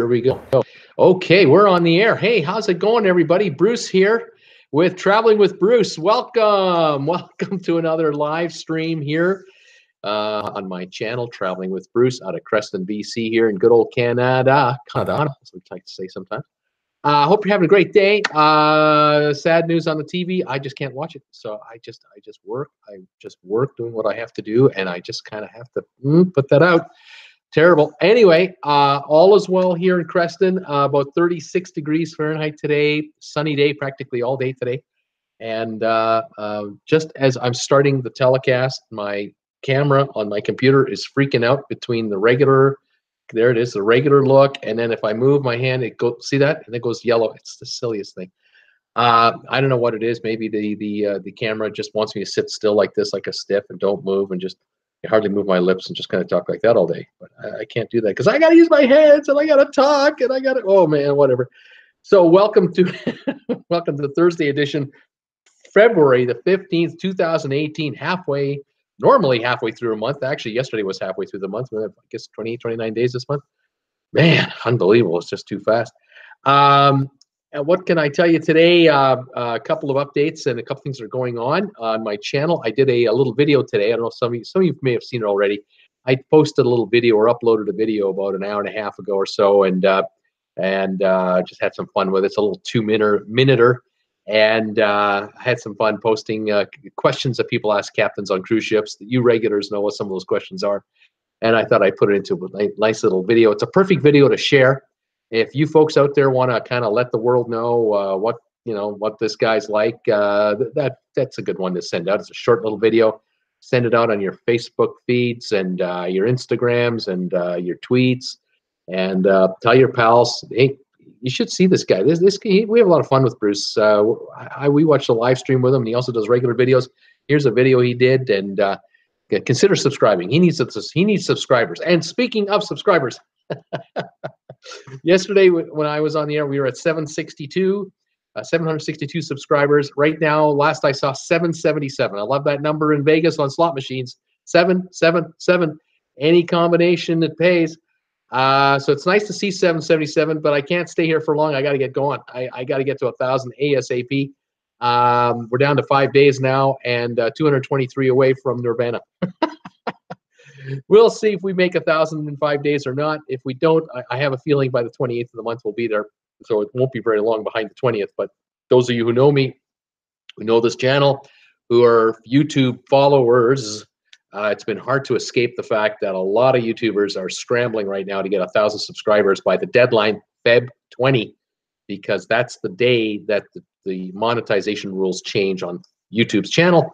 we go. Okay, we're on the air. Hey, how's it going, everybody? Bruce here with Traveling with Bruce. Welcome. Welcome to another live stream here on my channel, Traveling with Bruce, out of Creston, BC, here in good old Canada, as we like to say sometimes. I hope you're having a great day. Sad news on the TV. I just can't watch it. So I just work. I just work doing what I have to do, and I just kind of have to put that out. Terrible. Anyway, all is well here in Creston. About 36 degrees Fahrenheit today. Sunny day practically all day today. And just as I'm starting the telecast, my camera on my computer is freaking out between the regular, there it is, the regular look, and then if I move my hand, it goes, see that? And it goes yellow. It's the silliest thing. I don't know what it is. Maybe the camera just wants me to sit still like this, like a stiff, and don't move, and just hardly move my lips and just kind of talk like that all day. But I can't do that because I got to use my hands and I got to talk and I got to, oh man, whatever. So welcome to welcome to the Thursday edition, February the 15th, 2018, normally halfway through a month. Actually, yesterday was halfway through the month. We have, I guess, 28, 29 days this month. Man, unbelievable. It's just too fast. And what can I tell you today? A couple of updates and a couple things that are going on my channel. I did a little video today. I don't know, some of you may have seen it already. I posted a little video or uploaded a video about an hour and a half ago or so, and just had some fun with it. It's a little 2-minuter, and I had some fun posting questions that people ask captains on cruise ships that you regulars know what some of those questions are. And I thought I'd put it into a nice little video. It's a perfect video to share. If you folks out there want to kind of let the world know what this guy's like, that's a good one to send out. It's a short little video. Send it out on your Facebook feeds and your Instagrams and your tweets, and tell your pals, hey, you should see this guy. We have a lot of fun with Bruce. We watch the live stream with him, and he also does regular videos. Here's a video he did, and consider subscribing. He needs subscribers. And speaking of subscribers. Yesterday, when I was on the air, we were at 762 subscribers. Right now, last I saw, 777. I love that number in Vegas on slot machines. 777. Any combination that pays. So it's nice to see 777, but I can't stay here for long. I got to get going. I got to get to 1,000 ASAP. We're down to 5 days now, and 223 away from Nirvana. We'll see if we make 1,000 in 5 days or not. If we don't, I have a feeling by the 28th of the month we'll be there. So it won't be very long behind the 20th. But those of you who know me, who know this channel, who are YouTube followers, it's been hard to escape the fact that a lot of YouTubers are scrambling right now to get 1,000 subscribers by the deadline, Feb 20, because that's the day that the monetization rules change on YouTube's channel.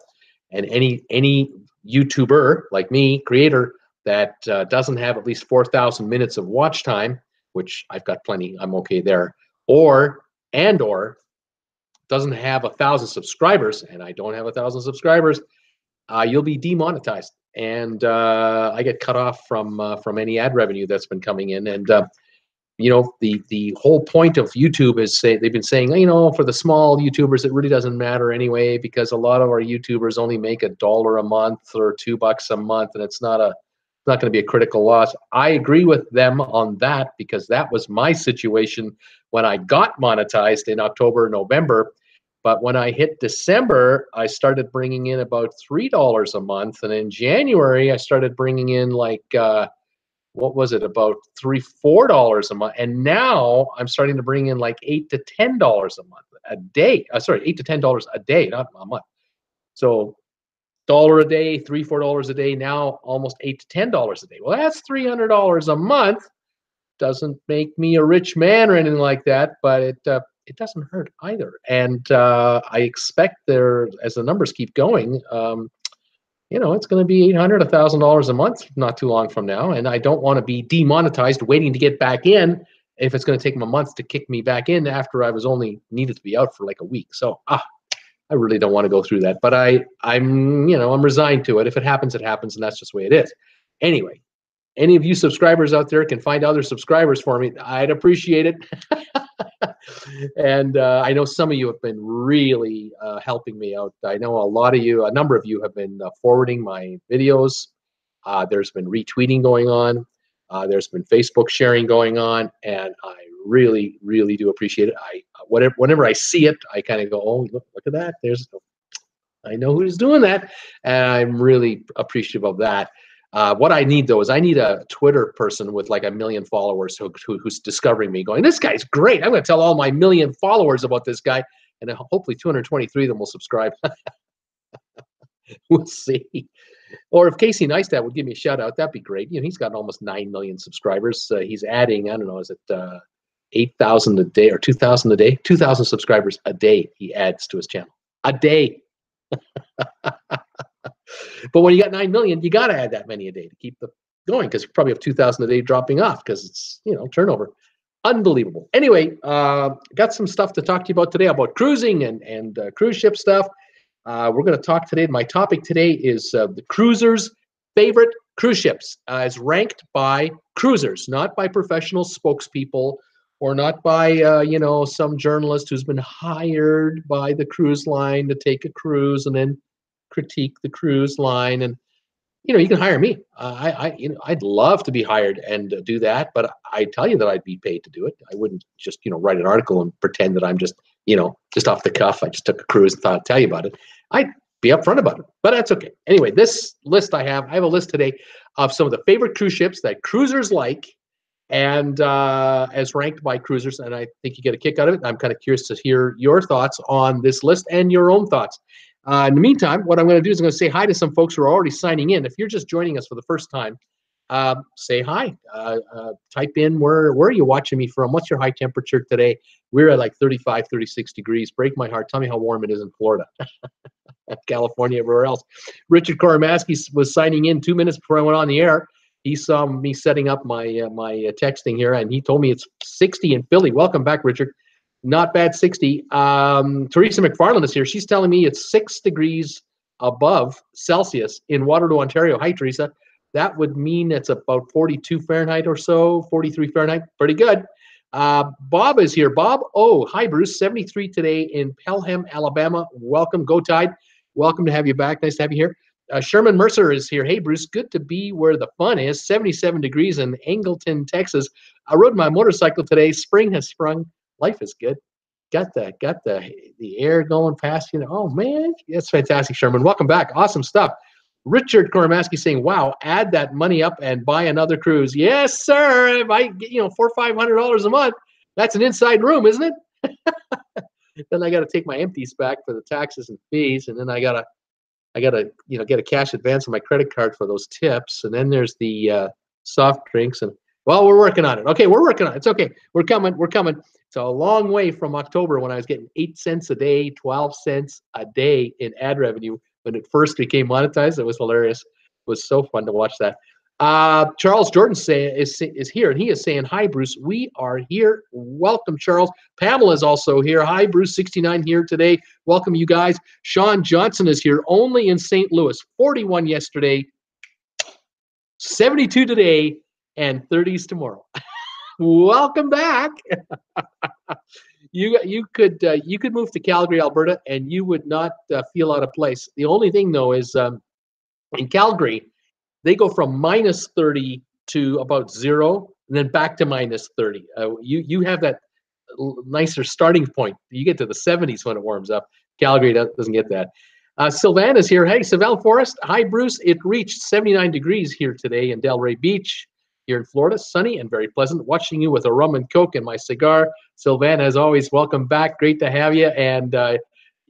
And any YouTuber like me, creator, that doesn't have at least 4,000 minutes of watch time, which I've got plenty, I'm okay there, or doesn't have 1,000 subscribers, and I don't have 1,000 subscribers, you'll be demonetized, and I get cut off from any ad revenue that's been coming in. And the whole point of YouTube is they've been saying, for the small YouTubers, it really doesn't matter anyway, because a lot of our YouTubers only make $1 a month or $2 a month, and it's not going to be a critical loss. I agree with them on that, because that was my situation when I got monetized in October, November. But when I hit December, I started bringing in about $3 a month, and in January I started bringing in like what was it, about $3, $4 a month, and now I'm starting to bring in like $8 to $10 a month a day. Sorry, $8 to $10 a day, not a month. So $1 a day, $3, $4 a day, now almost $8 to $10 a day. Well, that's $300 a month. Doesn't make me a rich man or anything like that, but it doesn't hurt either. And I expect as the numbers keep going, it's going to be $800, $1,000 a month not too long from now. And I don't want to be demonetized waiting to get back in if it's going to take them a month to kick me back in after I was only needed to be out for like a week. So I really don't want to go through that. But I'm resigned to it. If it happens, it happens, and that's just the way it is. Anyway, any of you subscribers out there can find other subscribers for me, I'd appreciate it. And I know some of you have been really helping me out. I know a number of you have been forwarding my videos. There's been retweeting going on. There's been Facebook sharing going on, and I really, really do appreciate it. Whenever I see it, I kind of go, oh, look at that. I know who's doing that, and I'm really appreciative of that. What I need though is I need a Twitter person with like 1 million followers who's discovering me, going, this guy's great. I'm going to tell all my 1 million followers about this guy, and then hopefully 223 of them will subscribe. We'll see. Or if Casey Neistat would give me a shout out, that'd be great. He's got almost 9 million subscribers. He's adding, I don't know, is it 8,000 a day or 2,000 a day? 2,000 subscribers a day he adds to his channel. A day. But when you got 9 million, you got to add that many a day to keep the going, because you probably have 2,000 a day dropping off because it's, turnover. Unbelievable. Anyway, got some stuff to talk to you about today about cruising and cruise ship stuff. We're going to talk today. My topic today is the cruisers' favorite cruise ships as ranked by cruisers, not by professional spokespeople or not by, some journalist who's been hired by the cruise line to take a cruise and then critique the cruise line. And, you can hire me. I'd love to be hired and do that, but I tell you that I'd be paid to do it. I wouldn't just, write an article and pretend that I'm just, just off the cuff. I just took a cruise and thought I'd tell you about it. I'd be upfront about it, but that's okay. Anyway, this list I have a list today of some of the favorite cruise ships that cruisers like, and as ranked by cruisers, and I think you get a kick out of it. I'm kind of curious to hear your thoughts on this list and your own thoughts. In the meantime, what I'm going to do is I'm going to say hi to some folks who are already signing in. If you're just joining us for the first time, say hi. Type in where are you watching me from? What's your high temperature today? We're at like 35, 36 degrees. Break my heart. Tell me how warm it is in Florida. California, everywhere else. Richard Koromaski was signing in 2 minutes before I went on the air. He saw me setting up my texting here, and he told me it's 60 in Philly. Welcome back, Richard. Not bad, 60. Teresa McFarland is here. She's telling me it's 6 degrees above Celsius in Waterloo, Ontario. Hi, Teresa. That would mean it's about 42 Fahrenheit or so, 43 Fahrenheit. Pretty good. Bob is here. Bob, hi, Bruce. 73 today in Pelham, Alabama. Welcome. Go Tide. Welcome to have you back. Nice to have you here. Sherman Mercer is here. Hey, Bruce, good to be where the fun is. 77 degrees in Angleton, Texas. I rode my motorcycle today. Spring has sprung. Life is good. Got the air going past, Oh, man, that's fantastic, Sherman. Welcome back. Awesome stuff. Richard Koromaski saying, wow, add that money up and buy another cruise. Yes, sir. If I get, $400 or $500 a month, that's an inside room, isn't it? Then I got to take my empties back for the taxes and fees. And then I gotta, get a cash advance on my credit card for those tips. And then there's the soft drinks. And well, we're working on it. Okay, we're working on it. It's okay. We're coming. It's a long way from October when I was getting 8 cents a day, 12 cents a day in ad revenue when it first became monetized. It was hilarious. It was so fun to watch that. Charles Jordan is here, and he is saying, hi, Bruce. We are here. Welcome, Charles. Pamela is also here. Hi, Bruce. 69 here today. Welcome, you guys. Sean Johnson is here, only in St. Louis. 41 yesterday, 72 today, and 30s tomorrow. Welcome back. You could move to Calgary, Alberta, and you would not feel out of place. The only thing, though, is in Calgary, they go from minus 30 to about 0, and then back to minus 30. You have that nicer starting point. You get to the 70s when it warms up. Calgary doesn't get that. Sylvan is here. Hey, Sylvan Forest. Hi, Bruce. It reached 79 degrees here today in Delray Beach here in Florida. Sunny and very pleasant. Watching you with a rum and Coke and my cigar. Sylvan, as always, welcome back. Great to have you. And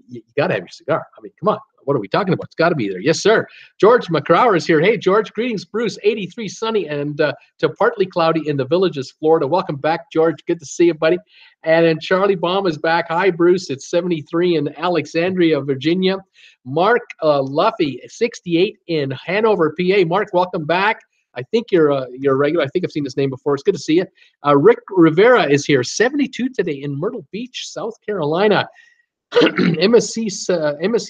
you got to have your cigar. I mean, come on. What are we talking about? It's got to be there. Yes, sir. George McCrower is here. Hey, George. Greetings, Bruce. 83 sunny and to partly cloudy in the Villages, Florida. Welcome back, George. Good to see you, buddy. And then Charlie Baum is back. Hi, Bruce. It's 73 in Alexandria, Virginia. Mark Luffy, 68 in Hanover, PA. Mark, welcome back. I think you're a regular. I think I've seen this name before. It's good to see you. Rick Rivera is here. 72 today in Myrtle Beach, South Carolina. MSC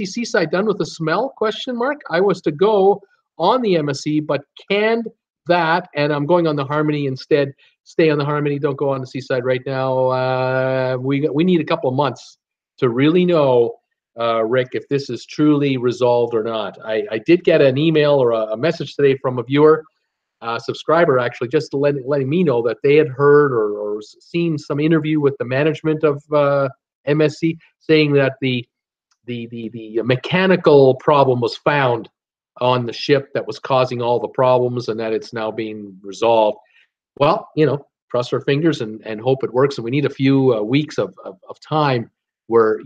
Seaside done with the smell? Question mark. I was to go on the MSC, but canned that, and I'm going on the Harmony instead. Stay on the Harmony. Don't go on the Seaside right now. We need a couple of months to really know, Rick, if this is truly resolved or not. I did get an email or a message today from a viewer subscriber actually just letting me know that they had heard or seen some interview with the management of MSC saying that the mechanical problem was found on the ship that was causing all the problems, and that it's now being resolved. Well, cross our fingers and hope it works. And we need a few weeks of time where,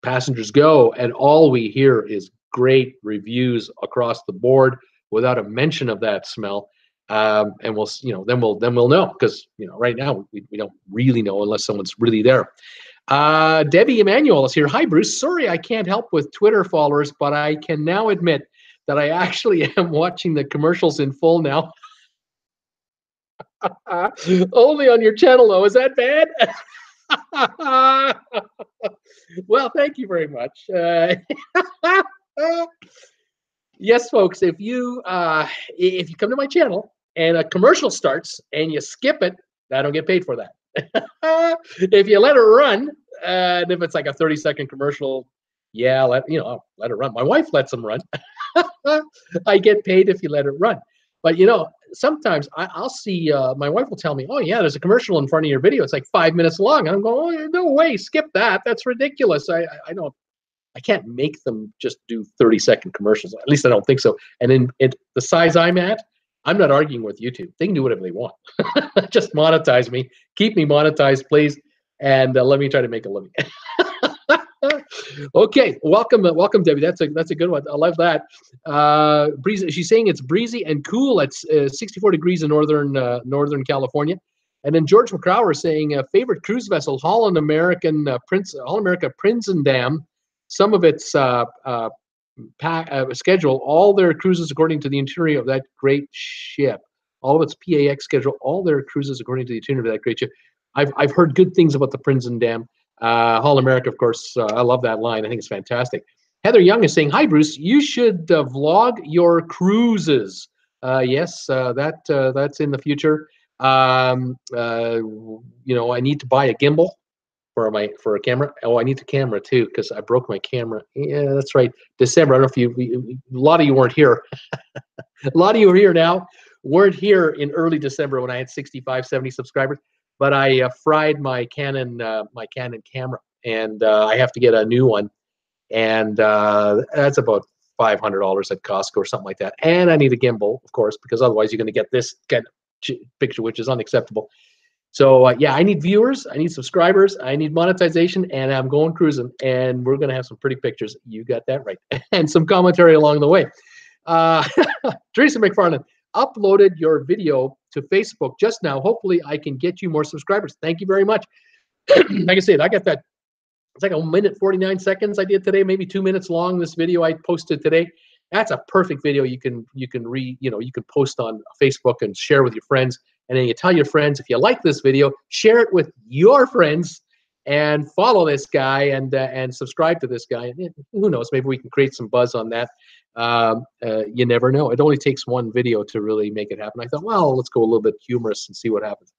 passengers go and all we hear is great reviews across the board without a mention of that smell. And we'll, then we'll know, because, right now we don't really know unless someone's really there. Debbie Emanuel is here. Hi, Bruce. Sorry I can't help with Twitter followers, but I can now admit that I actually am watching the commercials in full now. Only on your channel, though. Is that bad? Well, thank you very much. Yes, folks, if you come to my channel and a commercial starts and you skip it, I don't get paid for that. If you let it run, and if it's like a 30-second commercial, yeah, I'll let it run. My wife lets them run. I get paid if you let it run. But sometimes I'll see, my wife will tell me, oh yeah, there's a commercial in front of your video. It's like 5 minutes long. And I'm going, oh, no way, skip that. That's ridiculous. I can't make them just do 30-second commercials. At least I don't think so. And in the size I'm at, I'm not arguing with YouTube. They can do whatever they want. Just monetize me. Keep me monetized, please. And let me try to make a living. Okay, welcome, Debbie. That's a good one. I love that. Breezy, she's saying it's breezy and cool. It's 64 degrees in northern California. And then George McCrower is saying favorite cruise vessel, Holland America Prinsendam. Some of its schedule, all their cruises according to the itinerary of that great ship. All of its PAX schedule, all their cruises according to the itinerary of that great ship. I've heard good things about the Prinsendam. Holland America, of course, I love that line. I think it's fantastic. Heather Young is saying, hi, Bruce, you should vlog your cruises. Yes, that's in the future. I need to buy a gimbal for a camera. Oh, I need the camera too, because I broke my camera. Yeah, that's right. December. I don't know if a lot of you weren't here. A lot of you are here now. Weren't here in early December when I had 65, 70 subscribers. But I fried my Canon camera, and I have to get a new one, and that's about $500 at Costco or something like that. And I need a gimbal, of course, because otherwise you're going to get this kind of picture, which is unacceptable. So yeah, I need viewers, I need subscribers, I need monetization, and I'm going cruising, and we're going to have some pretty pictures. You got that right, and some commentary along the way. Teresa McFarland, uploaded your video to Facebook just now. Hopefully I can get you more subscribers. Thank you very much. Like I said, I got that. It's like 1 minute 49 seconds I did today, maybe 2 minutes long. This video I posted today. That's a perfect video. You can post on Facebook and share with your friends. And then you tell your friends, if you like this video, share it with your friends and follow this guy and subscribe to this guy. And who knows, maybe we can create some buzz on that. You never know. It only takes one video to really make it happen. I thought, well, let's go a little bit humorous and see what happens.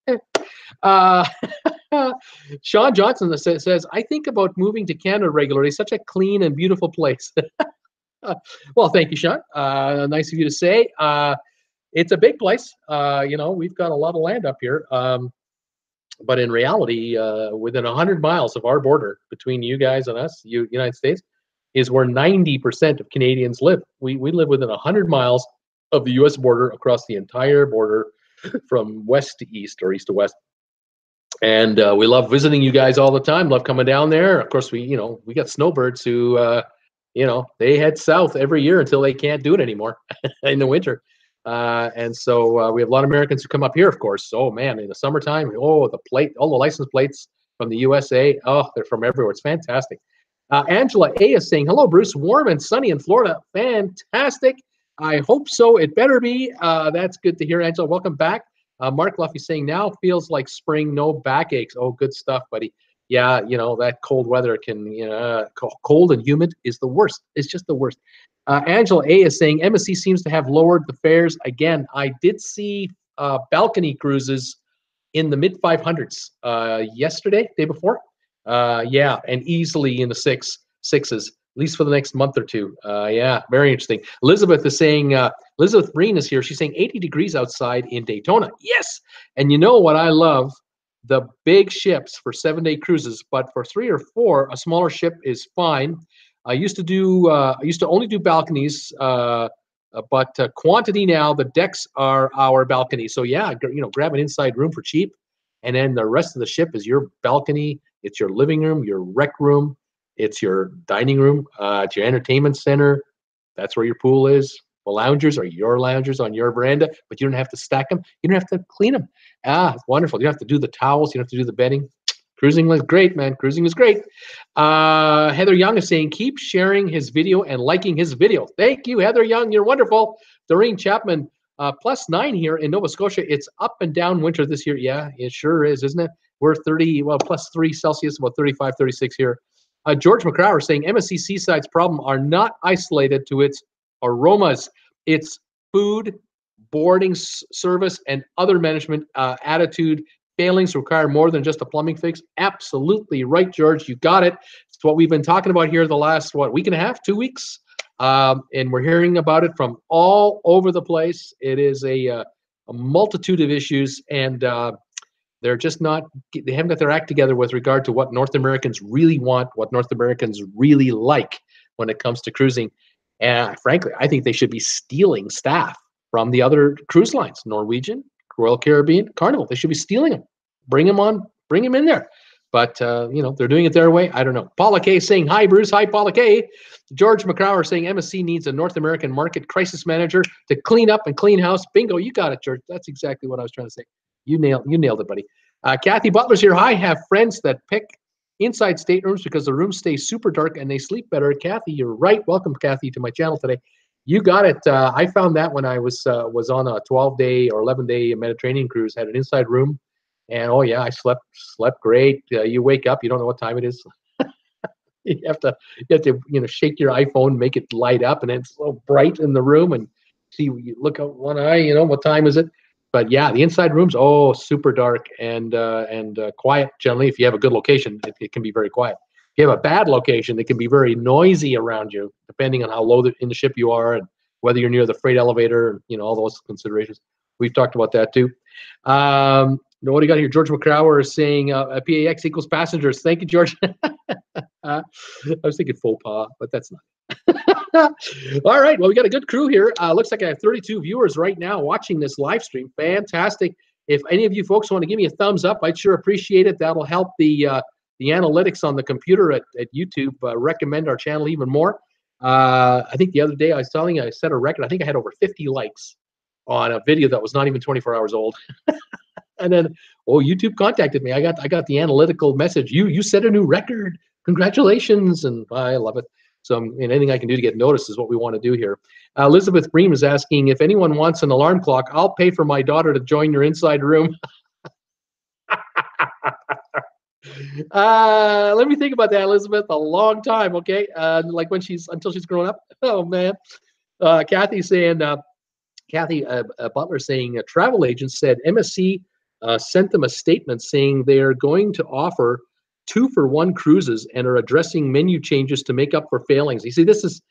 Sean Johnson says, I think about moving to Canada regularly. Such a clean and beautiful place. Well, thank you, Sean. Nice of you to say. It's a big place. We've got a lot of land up here. But in reality, within 100 miles of our border between you guys and us, United States, is where 90% of Canadians live. We live within 100 miles of the U.S. border across the entire border from west to east or east to west. And we love visiting you guys all the time. Love coming down there. Of course, we got snowbirds who, they head south every year until they can't do it anymore in the winter. And so we have a lot of Americans who come up here, of course. Oh man, in the summertime, all the license plates from the USA, oh, they're from everywhere. It's fantastic. Angela A is saying, hello, Bruce, warm and sunny in Florida. Fantastic. I hope so. It better be. That's good to hear, Angela. Welcome back. Mark Luffy saying, now feels like spring, no backaches. Oh, good stuff, buddy. Yeah, that cold weather can, cold and humid is the worst. It's just the worst. Angela A is saying, MSC seems to have lowered the fares. Again, I did see balcony cruises in the mid 500s yesterday, day before. Yeah, and easily in the sixes least for the next month or two. Yeah, very interesting. Elizabeth is saying, Elizabeth Breen is here. She's saying 80 degrees outside in Daytona. Yes. And you know what I love? The big ships for 7-day cruises, but for 3 or 4, a smaller ship is fine. I used to only do balconies, but quantity now, the decks are our balcony. So yeah, grab an inside room for cheap, and then the rest of the ship is your balcony. It's your living room, your rec room, it's your dining room, it's your entertainment center. That's where your pool is. The loungers are your loungers on your veranda, but you don't have to stack them. You don't have to clean them. It's wonderful. You don't have to do the towels. You don't have to do the bedding. Cruising was great, man. Cruising is great. Heather Young is saying, keep sharing his video and liking his video. Thank you, Heather Young. You're wonderful. Doreen Chapman, +9 here in Nova Scotia. It's up and down winter this year. Yeah, it sure is, isn't it? We're +3 Celsius, about 35, 36 here. George McCrower saying, MSC Seaside's problem are not isolated to its aromas. It's food, boarding service, and other management attitude. Failings require more than just a plumbing fix. Absolutely right, George. You got it. It's what we've been talking about here the last, week and a half, 2 weeks? And we're hearing about it from all over the place. It is a multitude of issues, and they're just not, they haven't got their act together with regard to what North Americans really want, what North Americans really like when it comes to cruising. And frankly, I think they should be stealing staff from the other cruise lines, Norwegian, Royal Caribbean, Carnival. They should be stealing them. Bring them in there. But, they're doing it their way. I don't know. Paula K saying, hi, Bruce. Hi, Paula K. George McCrower saying, MSC needs a North American market crisis manager to clean up and clean house. Bingo, you got it, George. That's exactly what I was trying to say. You nailed it, buddy. Kathy Butler's here. I have friends that pick inside staterooms because the rooms stay super dark and they sleep better. Kathy, you're right. Welcome, Kathy, to my channel today. You got it. I found that when I was on a 12-day or 11-day Mediterranean cruise, had an inside room, and oh yeah, I slept great. You wake up, you don't know what time it is. you have to shake your iPhone, make it light up, and it's so bright in the room, and you look out one eye, what time is it? But yeah, the inside rooms, super dark and quiet. Generally, if you have a good location, it can be very quiet. If you have a bad location, it can be very noisy around you, depending on how low in the ship you are and whether you're near the freight elevator, all those considerations. We've talked about that too. What do you got here? George McCrower is saying PAX equals passengers. Thank you, George. I was thinking faux pas, but that's not. All right. Well, we got a good crew here. Looks like I have 32 viewers right now watching this live stream. Fantastic. If any of you folks want to give me a thumbs up, I'd sure appreciate it. That'll help the analytics on the computer at YouTube recommend our channel even more. I think the other day I was telling you I set a record. I think I had over 50 likes on a video that was not even 24 hours old. And then, YouTube contacted me. I got the analytical message. You set a new record. Congratulations. And I love it. So anything I can do to get noticed is what we want to do here. Elizabeth Bream is asking, if anyone wants an alarm clock, I'll pay for my daughter to join your inside room. Let me think about that, Elizabeth. A long time, okay? Like until she's grown up. Oh man. Kathy saying, Butler saying, travel agents said MSC sent them a statement saying they are going to offer 2-for-1 cruises and are addressing menu changes to make up for failings. You see, this is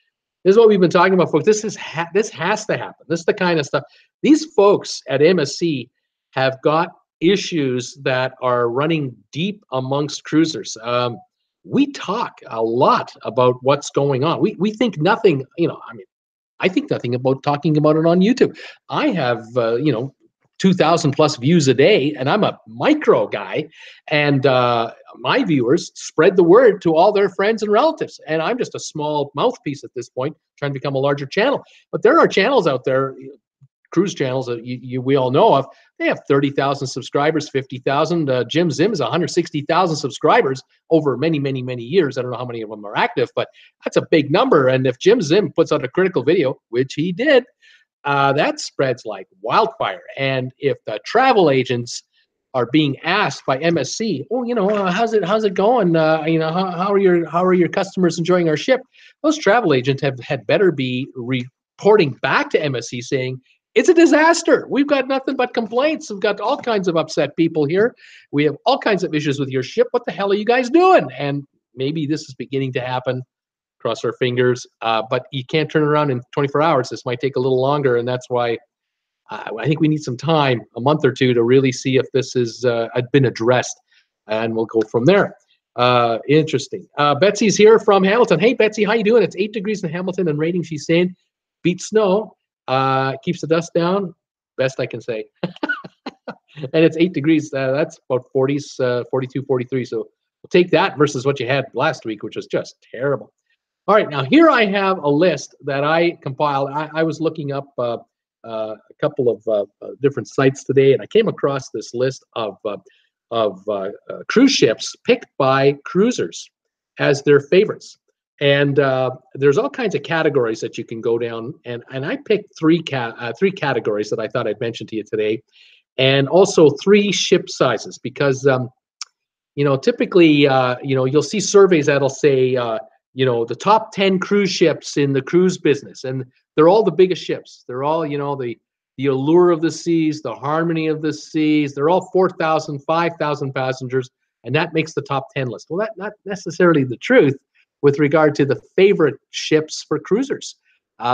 what we've been talking about, folks. This has to happen. This is the kind of stuff. These folks at MSC have got issues that are running deep amongst cruisers. We talk a lot about what's going on. We think nothing, I think nothing about talking about it on YouTube. I have, 2,000 plus views a day, and I'm a micro guy, and my viewers spread the word to all their friends and relatives, and I'm just a small mouthpiece at this point, trying to become a larger channel. But there are channels out there, cruise channels that we all know of. They have 30,000 subscribers, 50,000. Jim Zim is 160,000 subscribers over many, many, many years. I don't know how many of them are active, but that's a big number. And if Jim Zim puts out a critical video, which he did, that spreads like wildfire. And if the travel agents are being asked by MSC, how's it going? How are your customers enjoying our ship? Those travel agents had better be reporting back to MSC saying, it's a disaster. We've got nothing but complaints. We've got all kinds of upset people here. We have all kinds of issues with your ship. What the hell are you guys doing? And maybe this is beginning to happen cross our fingers. But you can't turn it around in 24 hours. This might take a little longer, and that's why I think we need some time, a month or two, to really see if this has been addressed, and we'll go from there. Interesting. Betsy's here from Hamilton. Hey, Betsy, how you doing? It's 8 degrees in Hamilton and raining. She's saying, beat snow, keeps the dust down. Best I can say. And it's 8 degrees. That's about 40s, 42, 43. So we'll take that versus what you had last week, which was just terrible. All right, now here I have a list that I compiled. I was looking up a couple of different sites today, and I came across this list of cruise ships picked by cruisers as their favorites. And there's all kinds of categories that you can go down, and I picked three categories that I thought I'd mention to you today, and also 3 ship sizes, because typically you'll see surveys that'll say the top 10 cruise ships in the cruise business, and they're all the biggest ships. They're all the Allure of the Seas, the Harmony of the Seas. They're all 4,000, 5,000 passengers, and that makes the top 10 list. Well, that's not necessarily the truth with regard to the favorite ships for cruisers.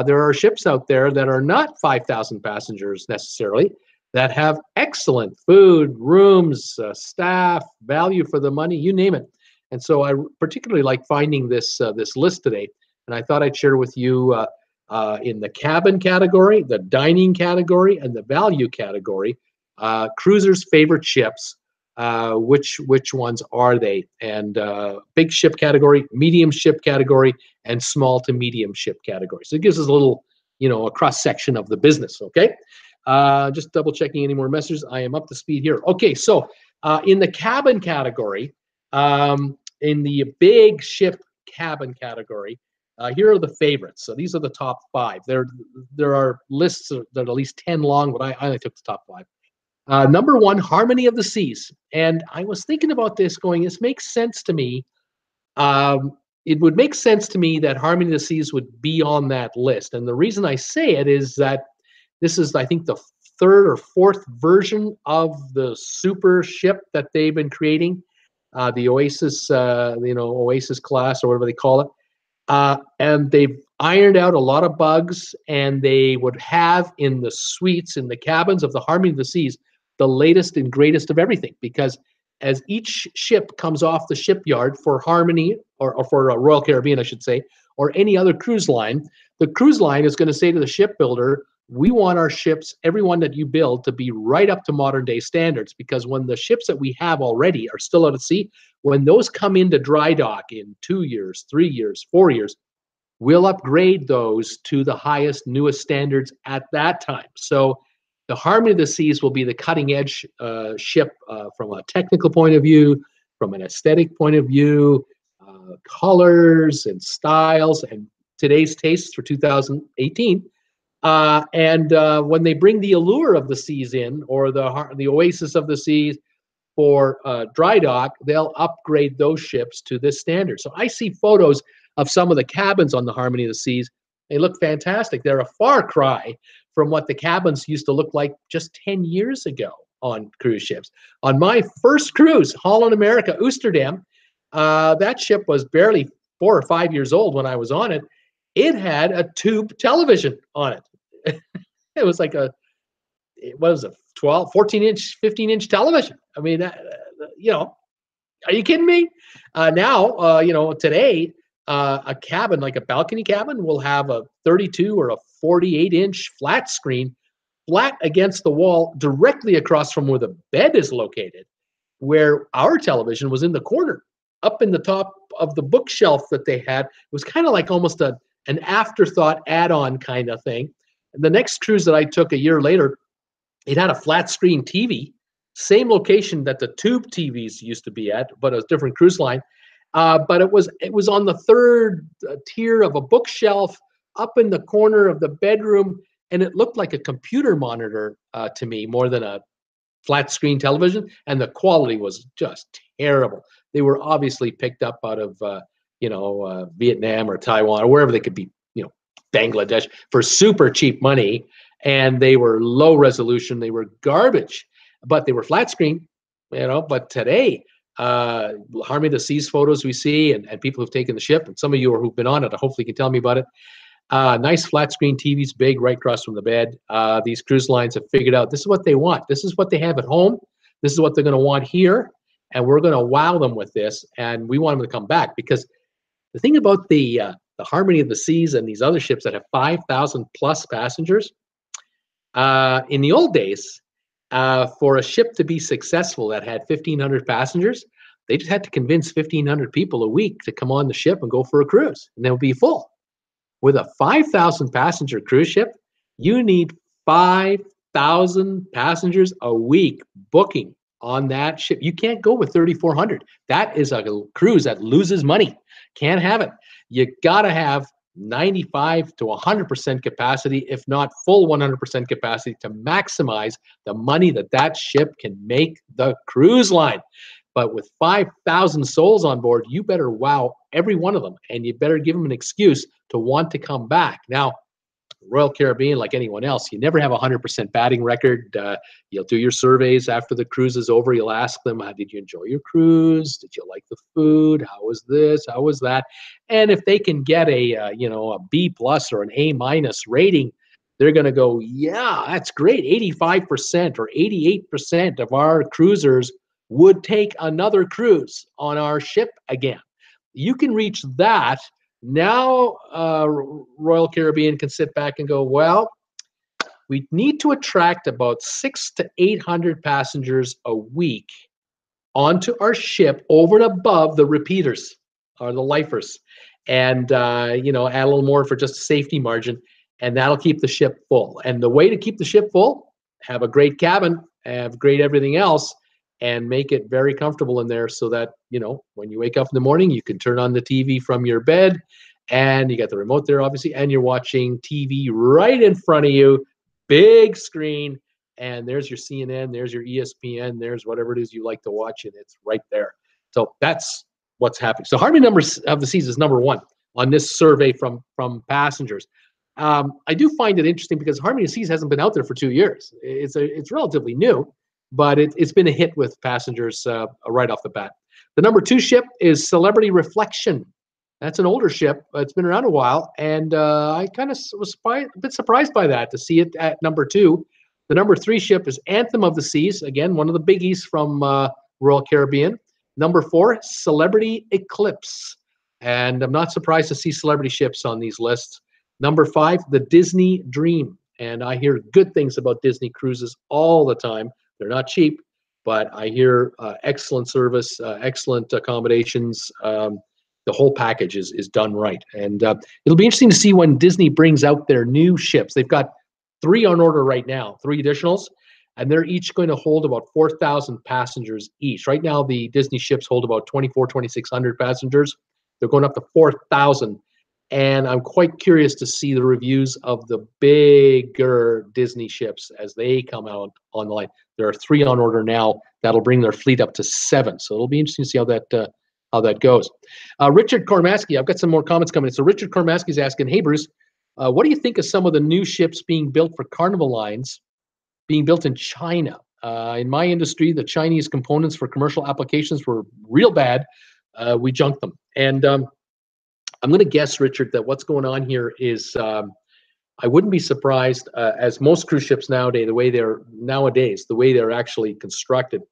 There are ships out there that are not 5,000 passengers necessarily, that have excellent food, rooms, staff, value for the money, you name it. And so I particularly like finding this list today, and I thought I'd share with you in the cabin category, the dining category, and the value category, cruisers' favorite ships. Which ones are they? And big ship category, medium ship category, and small to medium ship category. So it gives us a little, a cross section of the business. Okay. Just double checking any more messages. I am up to speed here. Okay, so in the cabin category, in the big ship cabin category, here are the favorites. So these are the top 5. There are lists that are at least 10 long, but I only took the top 5. Number 1, Harmony of the Seas. And I was thinking about this going, this makes sense to me. It would make sense to me that Harmony of the Seas would be on that list. And the reason I say it is that this is, I think, the 3rd or 4th version of the super ship that they've been creating, the Oasis, Oasis class or whatever they call it. And they've ironed out a lot of bugs, and they would have in the suites, in the cabins of the Harmony of the Seas, the latest and greatest of everything. Because as each ship comes off the shipyard for Harmony, or for Royal Caribbean, I should say, or any other cruise line, the cruise line is going to say to the shipbuilder, we want our ships, every one that you build, to be right up to modern day standards, because when the ships that we have already are still out at sea, when those come into dry dock in 2 years, 3 years, 4 years, we'll upgrade those to the highest, newest standards at that time. So the Harmony of the Seas will be the cutting edge ship from a technical point of view, from an aesthetic point of view, colors and styles and today's tastes for 2018. And when they bring the Allure of the Seas in, or the Oasis of the Seas for dry dock, they'll upgrade those ships to this standard. So I see photos of some of the cabins on the Harmony of the Seas. They look fantastic. They're a far cry from what the cabins used to look like just 10 years ago on cruise ships. On my first cruise, Holland America, Oosterdam, that ship was barely 4 or 5 years old when I was on it. It had a tube television on it. It was like a 12, 14-inch, 15-inch television. I mean, are you kidding me? Now, today, a cabin, like a balcony cabin, will have a 32 or a 48-inch flat screen, flat against the wall, directly across from where the bed is located, where our television was in the corner, up in the top of the bookshelf that they had. It was kind of like almost an afterthought add-on kind of thing. And the next cruise that I took a year later, it had a flat screen TV, same location that the tube TVs used to be at, but a different cruise line. But it was on the 3rd tier of a bookshelf up in the corner of the bedroom, and it looked like a computer monitor to me more than a flat screen television, and the quality was just terrible. They were obviously picked up out of Vietnam or Taiwan or wherever they could be, Bangladesh, for super cheap money, and they were low resolution. They were garbage, but they were flat screen, But today, Harmony of the Seas photos we see, and people who've taken the ship, and some of you who've been on it, hopefully can tell me about it. Nice flat screen TVs, big, right across from the bed. These cruise lines have figured out this is what they want. This is what they have at home. This is what they're going to want here, and we're going to wow them with this. And we want them to come back, because the thing about the Harmony of the Seas and these other ships that have 5,000 plus passengers, in the old days, for a ship to be successful that had 1,500 passengers, they just had to convince 1,500 people a week to come on the ship and go for a cruise, and they'll be full. With a 5,000 passenger cruise ship, you need 5,000 passengers a week booking on that ship. You can't go with 3,400. That is a cruise that loses money. Can't have it. You got to have 95 to 100% capacity, if not full 100% capacity, to maximize the money that that ship can make the cruise line. But with 5,000 souls on board, you better wow every one of them, and you better give them an excuse to want to come back. Now, Royal Caribbean, like anyone else, you never have a 100% batting record. You'll do your surveys after the cruise is over. You'll ask them, did you enjoy your cruise? Did you like the food? How was this? How was that? And if they can get a B plus or an A minus rating, they're going to go, yeah, that's great. 85% or 88% of our cruisers would take another cruise on our ship again. You can reach that. Now, Royal Caribbean can sit back and go, well, we need to attract about 600 to 800 passengers a week onto our ship over and above the repeaters or the lifers, and add a little more for just a safety margin, and that'll keep the ship full. And the way to keep the ship full, have a great cabin, have great everything else, and make it very comfortable in there, so that, when you wake up in the morning, you can turn on the TV from your bed, and you got the remote there, obviously, and you're watching TV right in front of you, big screen, and there's your CNN, there's your ESPN, there's whatever it is you like to watch, and it's right there. So that's what's happening. So Harmony of the Seas is number one on this survey from passengers. I do find it interesting because Harmony of the Seas hasn't been out there for 2 years. It's relatively new, but it's been a hit with passengers right off the bat. The number two ship is Celebrity Reflection. That's an older ship. It's been around a while, and I kind of was a bit surprised by that, to see it at number two. The number three ship is Anthem of the Seas. Again, one of the biggies from Royal Caribbean. Number four, Celebrity Eclipse. And I'm not surprised to see celebrity ships on these lists. Number five, the Disney Dream. And I hear good things about Disney cruises all the time. They're not cheap, but I hear excellent service, excellent accommodations. The whole package is done right. And it'll be interesting to see when Disney brings out their new ships. They've got 3 on order right now, 3 additionals, and they're each going to hold about 4,000 passengers each. Right now, the Disney ships hold about 2,600 passengers. They're going up to 4,000. And I'm quite curious to see the reviews of the bigger Disney ships as they come out on the line. There are 3 on order now. That'll bring their fleet up to 7. So it'll be interesting to see how that goes. Richard Kormaski, I've got some more comments coming in. So Richard Kormaski is asking, hey, Bruce, what do you think of some of the new ships being built for Carnival lines being built in China? In my industry, the Chinese components for commercial applications were real bad. We junked them. And I'm going to guess, Richard, that what's going on here is I wouldn't be surprised, as most cruise ships nowadays, the way they're actually constructed.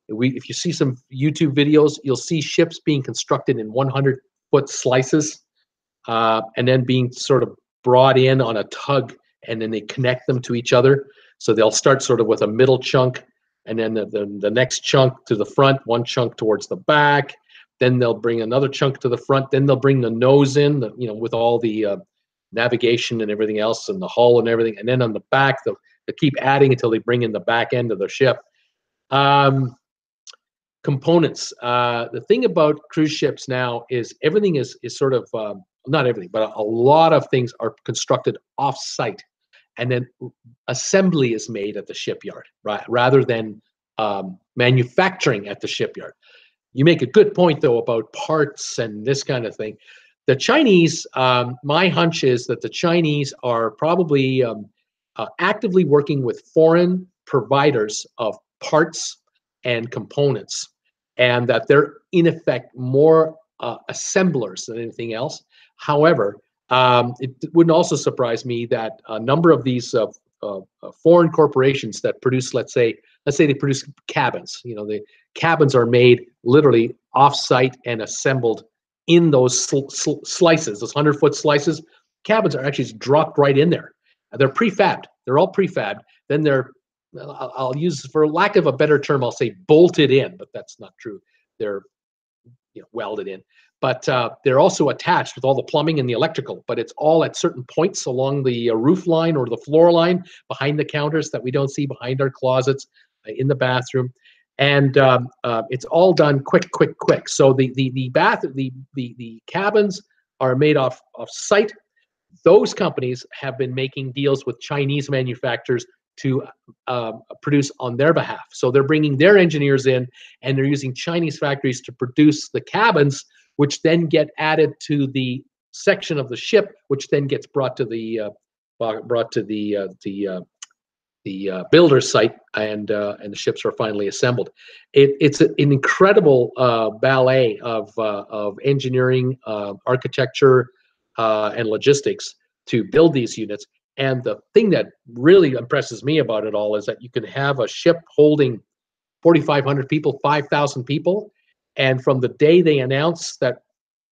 If you see some YouTube videos, you'll see ships being constructed in 100-foot slices, and then being sort of brought in on a tug, and then they connect them to each other. So they'll start sort of with a middle chunk, and then the next chunk to the front, one chunk towards the back. Then they'll bring another chunk to the front. Then they'll bring the nose in, with all the navigation and everything else, and the hull and everything. And then on the back, they'll keep adding until they bring in the back end of the ship. Components. The thing about cruise ships now is everything is sort of, not everything, but a lot of things are constructed off-site, and then assembly is made at the shipyard, right, rather than manufacturing at the shipyard. You make a good point, though, about parts and this kind of thing. The Chinese, my hunch is that the Chinese are probably actively working with foreign providers of parts and components. and that they're in effect more assemblers than anything else. However, it wouldn't also surprise me that a number of these foreign corporations that produce, let's say they produce cabins. You know, the cabins are made literally off-site and assembled in those slices, those 100-foot slices. Cabins are actually dropped right in there. They're prefabbed. They're all prefabbed. Then they're, I'll use, for lack of a better term, I'll say bolted in, but that's not true. They're, you know, welded in. But they're also attached with all the plumbing and the electrical, but it's all at certain points along the roof line or the floor line, behind the counters that we don't see, behind our closets, in the bathroom. And it's all done quick. So the cabins are made off site. Those companies have been making deals with Chinese manufacturers to produce on their behalf. So they're bringing their engineers in, and they're using Chinese factories to produce the cabins, which then get added to the section of the ship, which then gets brought to the builder site, and the ships are finally assembled. It's an incredible ballet of engineering, architecture, and logistics to build these units. And the thing that really impresses me about it all is that you can have a ship holding 4,500 people, 5,000 people, and from the day they announce that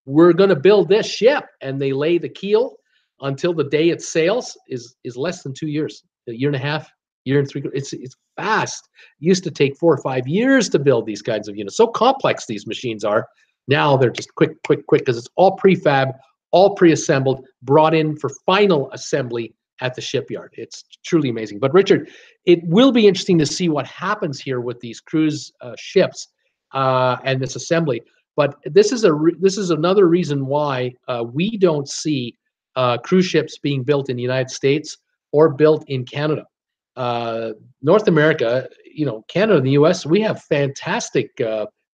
we're going to build this ship and they lay the keel until the day it sails is less than 2 years, a year and a half, year and 3. It's fast. It used to take 4 or 5 years to build these kinds of units. So complex these machines are. Now they're just quick, because it's all prefab, all pre-assembled, brought in for final assembly at the shipyard. It's truly amazing. But Richard, it will be interesting to see what happens here with these cruise ships and this assembly. But this is another reason why we don't see cruise ships being built in the United States or built in Canada. North America, you know, Canada and the U.S., we have fantastic,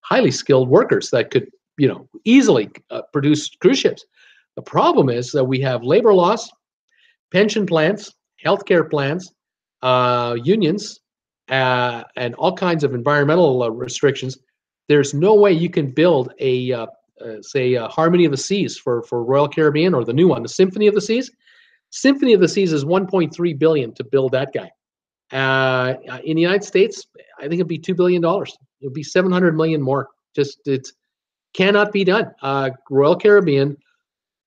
highly skilled workers that could, you know, easily produce cruise ships. The problem is that we have labor laws, pension plans, healthcare plans, unions, and all kinds of environmental restrictions. There's no way you can build say a Harmony of the Seas for Royal Caribbean, or the new one, the Symphony of the Seas. Symphony of the Seas is $1.3 billion to build that guy. In the United States, I think it'd be $2 billion. It'd be 700 million more. Just, it cannot be done. Royal Caribbean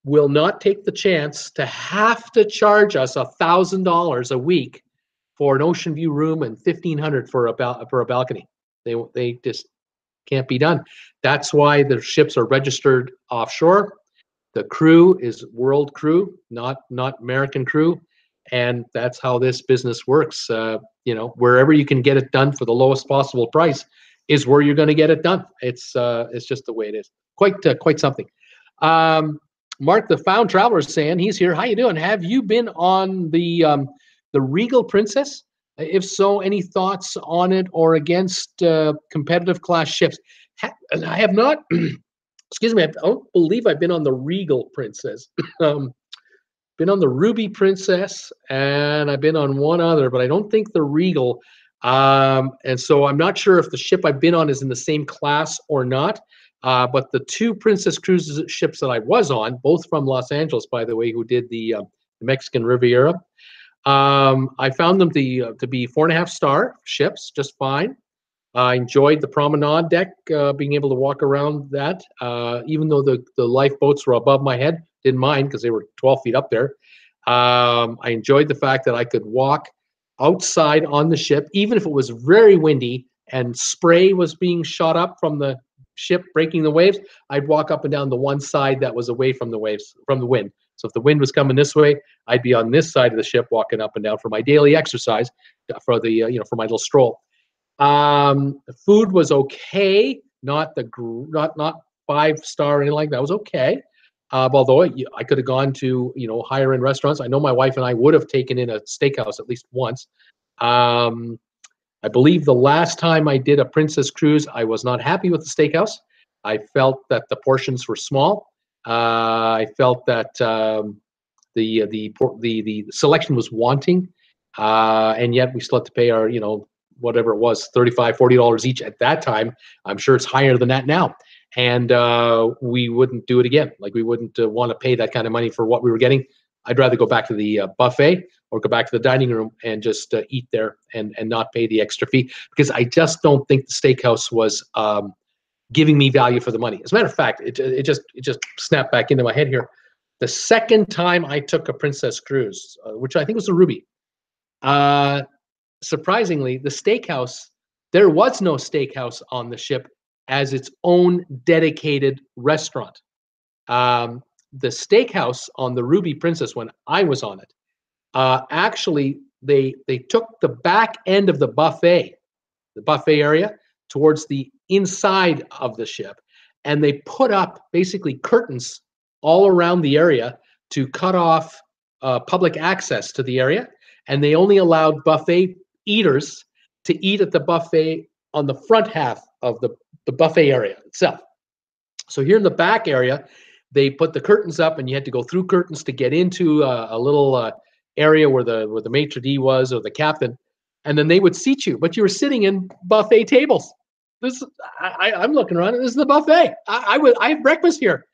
will not take the chance to have to charge us $1,000 a week for an ocean view room and $1,500 for a balcony. They just can't be done. That's why the ships are registered offshore. The crew is world crew, not American crew, and that's how this business works. You know, wherever you can get it done for the lowest possible price is where you're going to get it done. It's just the way it is. Quite something. Mark, the Found Traveler, is saying, he's here. How you doing? Have you been on the Regal Princess? If so, any thoughts on it or against competitive class ships? I have not. Excuse me. I don't believe I've been on the Regal Princess. Been on the Ruby Princess, and I've been on one other, but I don't think the Regal. And so I'm not sure if the ship I've been on is in the same class or not. But the two Princess Cruises ships that I was on, both from Los Angeles, by the way, who did the Mexican Riviera, I found them to be 4.5-star ships, just fine. I enjoyed the promenade deck, being able to walk around that, even though the lifeboats were above my head. Didn't mind because they were 12 feet up there. I enjoyed the fact that I could walk outside on the ship, even if it was very windy and spray was being shot up from the ship breaking the waves. I'd walk up and down the one side that was away from the waves, from the wind. So if the wind was coming this way, I'd be on this side of the ship walking up and down for my daily exercise, for the for my little stroll. The food was okay, not 5-star or anything like that. It was okay. Although I could have gone to higher end restaurants. I know my wife and I would have taken in a steakhouse at least once. I believe the last time I did a Princess Cruise, I was not happy with the steakhouse. I felt that the portions were small. I felt that the selection was wanting, and yet we still had to pay our whatever it was, $35, $40 each at that time. I'm sure it's higher than that now. And we wouldn't do it again. Like, we wouldn't want to pay that kind of money for what we were getting. I'd rather go back to the buffet or go back to the dining room and just eat there and not pay the extra fee, because I just don't think the steakhouse was giving me value for the money. As a matter of fact, it just snapped back into my head here. The second time I took a Princess cruise, which I think was a Ruby, surprisingly, the steakhouse, there was no steakhouse on the ship as its own dedicated restaurant. The steakhouse on the Ruby Princess, when I was on it, actually they took the back end of the buffet area towards the inside of the ship, and they put up basically curtains all around the area to cut off public access to the area, and they only allowed buffet eaters to eat at the buffet on the front half of the buffet area itself. So here in the back area, they put the curtains up, and you had to go through curtains to get into a little area where the maitre d' was, or the captain, and then they would seat you, but you were sitting in buffet tables. I'm looking around, and this is the buffet. I have breakfast here,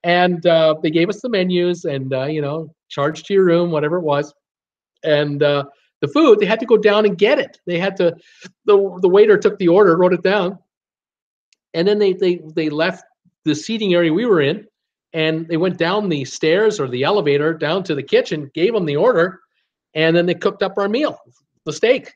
and they gave us the menus, and charged to your room, whatever it was, and the food, they had to go down and get it. They had to, the waiter took the order, wrote it down, and then they left the seating area we were in, and they went down the stairs or the elevator down to the kitchen, gave them the order, and then they cooked up our meal, the steak,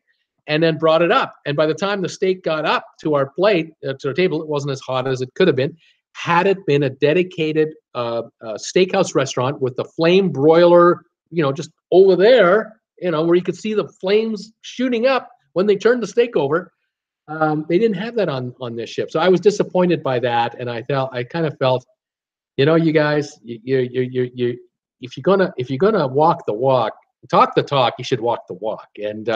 and then brought it up. And by the time the steak got up to our plate, to our table, it wasn't as hot as it could have been. Had it been a dedicated steakhouse restaurant with the flame broiler, just over there, where you could see the flames shooting up when they turned the steak over, they didn't have that on this ship. So I was disappointed by that, and I kind of felt, you guys, you if you're gonna walk the walk, talk the talk, you should walk the walk. And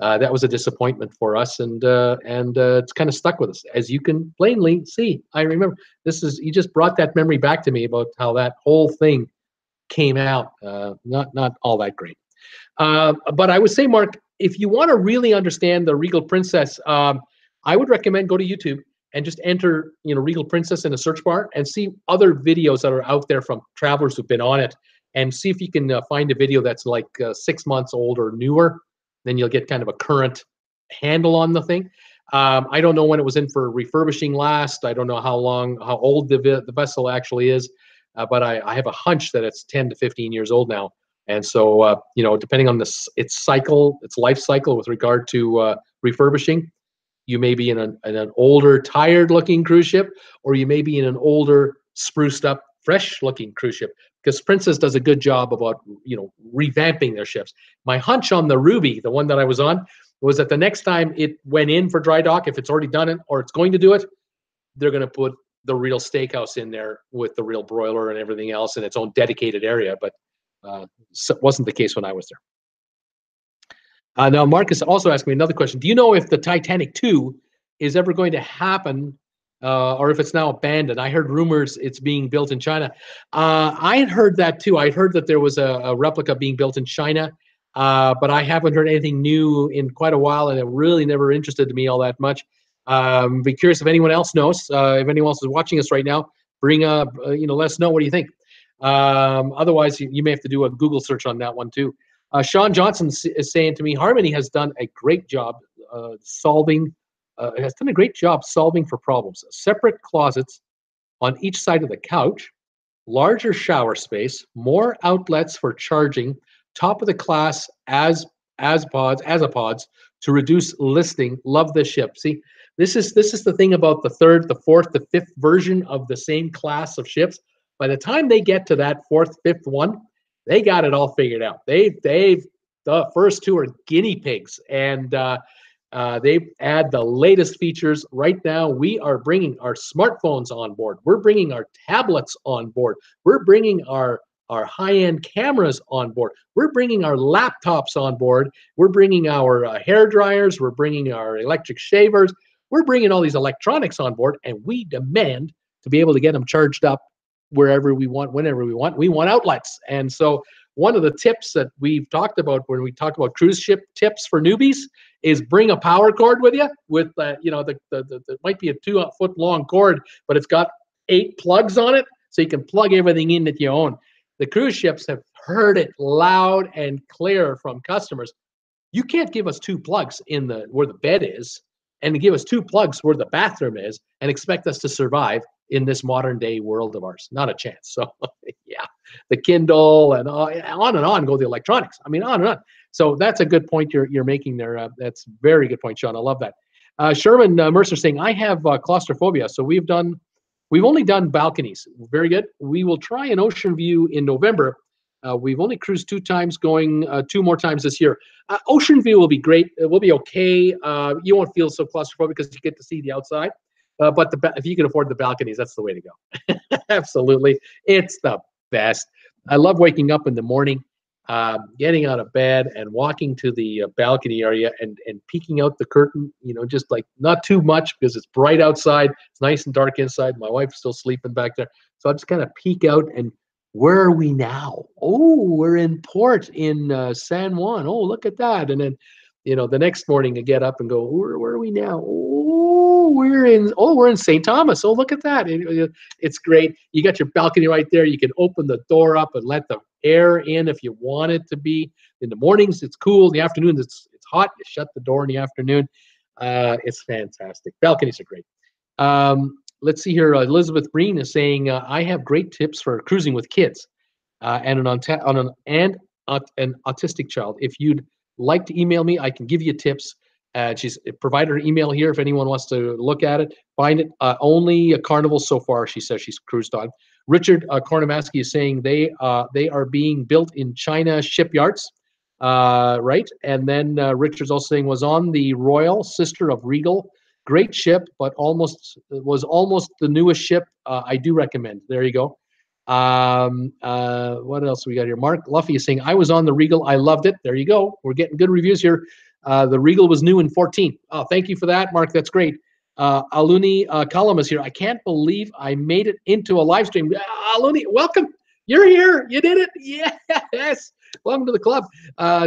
that was a disappointment for us, and it's kind of stuck with us, as you can plainly see. I remember you just brought that memory back to me about how that whole thing came out. Not all that great. But I would say, Mark, if you want to really understand the Regal Princess, I would recommend go to YouTube and just enter, Regal Princess in a search bar and see other videos that are out there from travelers who've been on it, and see if you can find a video that's like 6 months old or newer. Then you'll get kind of a current handle on the thing. I don't know when it was in for refurbishing last. I don't know how old the vessel actually is, but I have a hunch that it's 10 to 15 years old now. And so, depending on its life cycle with regard to refurbishing, you may be in an older, tired-looking cruise ship, or you may be in an older, spruced-up, fresh-looking cruise ship. Because Princess does a good job about, revamping their ships. My hunch on the Ruby, the one that I was on, was that the next time it went in for dry dock, if it's already done it or it's going to do it, they're going to put the real steakhouse in there with the real broiler and everything else in its own dedicated area. But wasn't the case when I was there. Now, Marcus also asked me another question. Do you know if the Titanic 2 is ever going to happen, or if it's now abandoned? I heard rumors it's being built in China. I had heard that too. I heard that there was a replica being built in China, but I haven't heard anything new in quite a while, and it really never interested me all that much. Be curious if anyone else knows. If anyone else is watching us right now, let us know. What do you think? Otherwise, you may have to do a Google search on that one too. Sean Johnson is saying to me, Harmony has done a great job solving for problems. Separate closets on each side of the couch, larger shower space, more outlets for charging, top of the class asapods to reduce listing. Love this ship. See, this is the thing about the third, the fourth, the fifth version of the same class of ships. By the time they get to that fourth, fifth one, they got it all figured out. The first two are guinea pigs, and they add the latest features. Right now, we are bringing our smartphones on board. We're bringing our tablets on board. We're bringing our high-end cameras on board. We're bringing our laptops on board. We're bringing our hair dryers. We're bringing our electric shavers. We're bringing all these electronics on board, and we demand to be able to get them charged up wherever we want, whenever we want. We want outlets. And so one of the tips that we've talked about when we talk about cruise ship tips for newbies is bring a power cord with you. With you know, the might be a 2-foot long cord, but it's got 8 plugs on it, so you can plug everything in that you own. The cruise ships have heard it loud and clear from customers. You can't give us 2 plugs in the where the bed is, and give us 2 plugs where the bathroom is, and expect us to survive in this modern day world of ours. Not a chance. So yeah, the Kindle and on go the electronics. I mean, on and on. So that's a good point you're making there. That's a very good point, Sean. I love that. Sherman Mercer saying, I have claustrophobia, so we've only done balconies. Very good. We will try an ocean view in November. We've only cruised 2 times, going 2 more times this year. Ocean view will be great. It will be okay. You won't feel so claustrophobic because you get to see the outside. But if you can afford the balconies, that's the way to go. Absolutely. It's the best. I love waking up in the morning, getting out of bed and walking to the balcony area and peeking out the curtain, you know, just like not too much because it's bright outside. It's nice and dark inside. My wife's still sleeping back there. So I just kind of peek out and where are we now? Oh, we're in port in San Juan. Oh, look at that. And then, you know, the next morning I get up and go, where are we now? Oh, we're in St. Thomas. Oh, look at that. It's great. You got your balcony right there. You can open the door up and let the air in if you want it to be. In the mornings, it's cool. In the afternoons, it's hot. You shut the door in the afternoon. It's fantastic. Balconies are great. Let's see here. Elizabeth Breen is saying, I have great tips for cruising with kids and an autistic child. If you'd like to email me, I can give you tips. She's provided her email here if anyone wants to look at it. Find it. Only a Carnival so far, she says she's cruised on. Richard Kornamaski is saying they are being built in China shipyards, right? And then Richard's also saying was on the Royal, sister of Regal. Great ship, but almost the newest ship. I do recommend. There you go. What else we got here? Mark Luffy is saying, I was on the Regal. I loved it. There you go. We're getting good reviews here. The Regal was new in 14. Oh, thank you for that, Mark. That's great. Aluni Kalam is here. I can't believe I made it into a live stream. Aluni, welcome. You're here. You did it. Yes. Welcome to the club.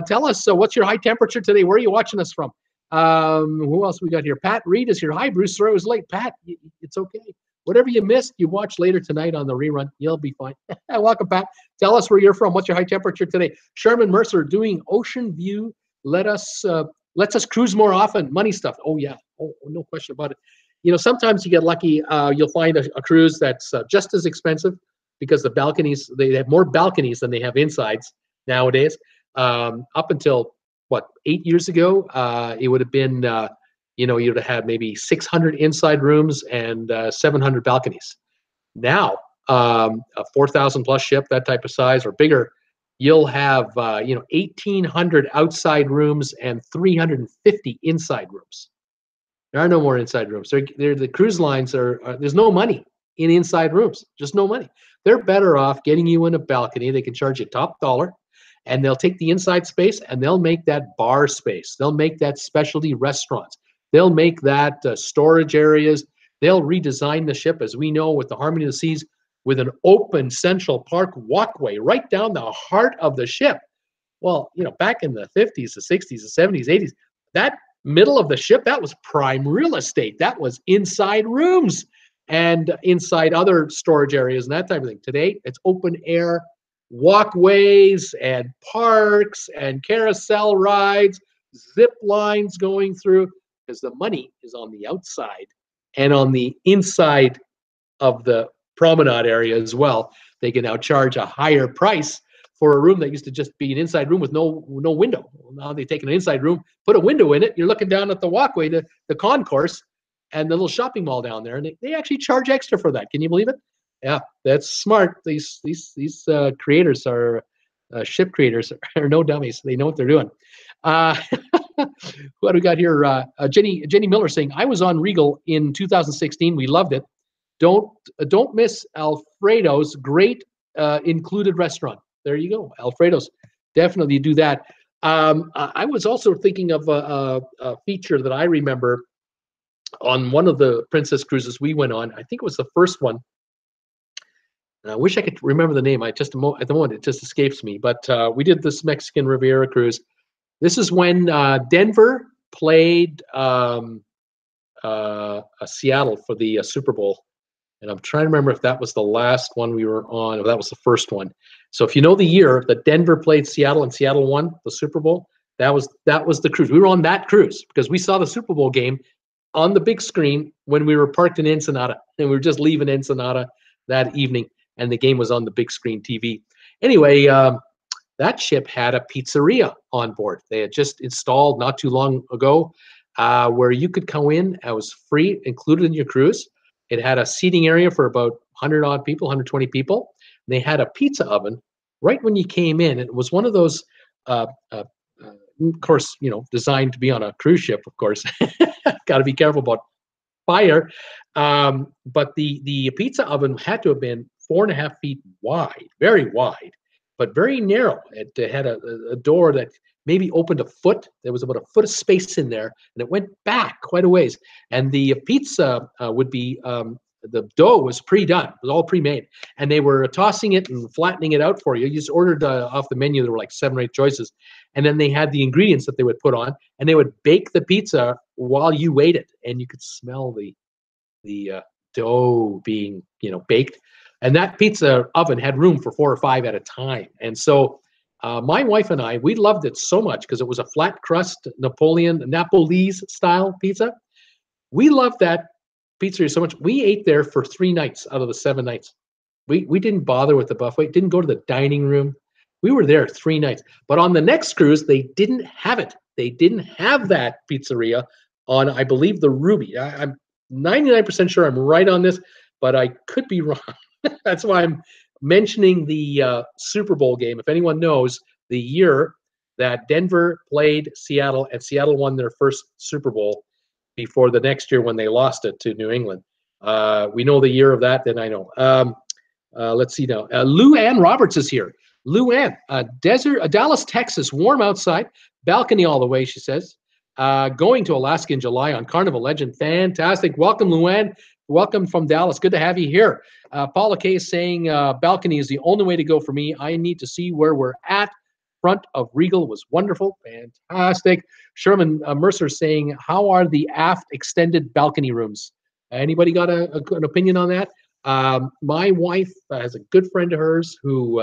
Tell us, what's your high temperature today? Where are you watching us from? Who else we got here? Pat Reed is here. Hi, Bruce. Sorry I was late. Pat, it's okay. Whatever you missed, you watch later tonight on the rerun. You'll be fine. Welcome, Pat. Tell us where you're from. What's your high temperature today? Sherman Mercer doing ocean view. Lets us cruise more often. Money stuff. Oh yeah. Oh, no question about it. You know, sometimes you get lucky. You'll find a cruise that's just as expensive because the balconies, they have more balconies than they have insides nowadays. Up until 8 years ago, it would have been, you'd have had maybe 600 inside rooms and 700 balconies. Now, a 4,000 plus ship, that type of size or bigger, you'll have 1,800 outside rooms and 350 inside rooms. There are no more inside rooms. The cruise lines there's no money in inside rooms, just no money. They're better off getting you in a balcony. They can charge you top dollar. And they'll take the inside space and they'll make that bar space. They'll make that specialty restaurants. They'll make that storage areas. They'll redesign the ship, as we know, with the Harmony of the Seas, with an open Central Park walkway right down the heart of the ship. Well, back in the 50s, the 60s, the 70s, 80s, that middle of the ship, that was prime real estate. That was inside rooms and inside other storage areas and that type of thing. Today, it's open air walkways and parks and carousel rides, zip lines going through, because the money is on the outside and on the inside of the promenade area as well. They can now charge a higher price for a room that used to just be an inside room with no window. Well, now they take an inside room, put a window in it, you're looking down at the walkway to the concourse and the little shopping mall down there, and they actually charge extra for that. Can you believe it? Yeah, that's smart. These creators are ship creators are no dummies. They know what they're doing. What do we got here? Jenny Miller saying, I was on Regal in 2016. We loved it. Don't miss Alfredo's great included restaurant. There you go, Alfredo's. Definitely do that. I was also thinking of a feature that I remember on one of the Princess cruises we went on. I think it was the first one. And I wish I could remember the name. I just at the moment it just escapes me. But we did this Mexican Riviera cruise. This is when Denver played Seattle for the Super Bowl. And I'm trying to remember if that was the last one we were on, or that was the first one. So if you know the year that Denver played Seattle and Seattle won the Super Bowl, that was the cruise. We were on that cruise because we saw the Super Bowl game on the big screen when we were parked in Ensenada, and we were just leaving Ensenada that evening, and the game was on the big screen TV. Anyway, that ship had a pizzeria on board. They had just installed not too long ago, where you could go in. It was free, included in your cruise. It had a seating area for about 100 odd people, 120 people. They had a pizza oven right when you came in. It was one of those, of course, designed to be on a cruise ship, of course. Got to be careful about fire. But the pizza oven had to have been 4.5 feet wide, very wide, but very narrow. It had a door that maybe opened a foot. There was about a foot of space in there, and it went back quite a ways. And the pizza would be, the dough was pre-done. It was all pre-made. And they were tossing it and flattening it out for you. You just ordered off the menu. There were like 7 or 8 choices. And then they had the ingredients that they would put on, and they would bake the pizza while you waited. And you could smell the dough being, baked. And that pizza oven had room for 4 or 5 at a time. And so my wife and I, we loved it so much because it was a flat crust Napolese style pizza. We loved that pizzeria so much. We ate there for 3 nights out of the 7 nights. We didn't bother with the buffet, didn't go to the dining room. We were there 3 nights. But on the next cruise, they didn't have it. They didn't have that pizzeria on, I believe, the Ruby. I'm 99% sure I'm right on this, but I could be wrong. That's why I'm mentioning the Super Bowl game. If anyone knows the year that Denver played Seattle and Seattle won their first Super Bowl before the next year when they lost it to New England. We know the year of that, then I know. Let's see now. Lou Ann Roberts is here. Lou Ann, Dallas, Texas, warm outside, balcony all the way, she says. Going to Alaska in July on Carnival Legend. Fantastic. Welcome, Lou Ann. Welcome from Dallas. Good to have you here. Paula K is saying balcony is the only way to go for me. I need to see where we're at. Front of Regal was wonderful. Fantastic. Sherman Mercer saying, how are the aft extended balcony rooms? Anybody got an opinion on that? My wife has a good friend of hers who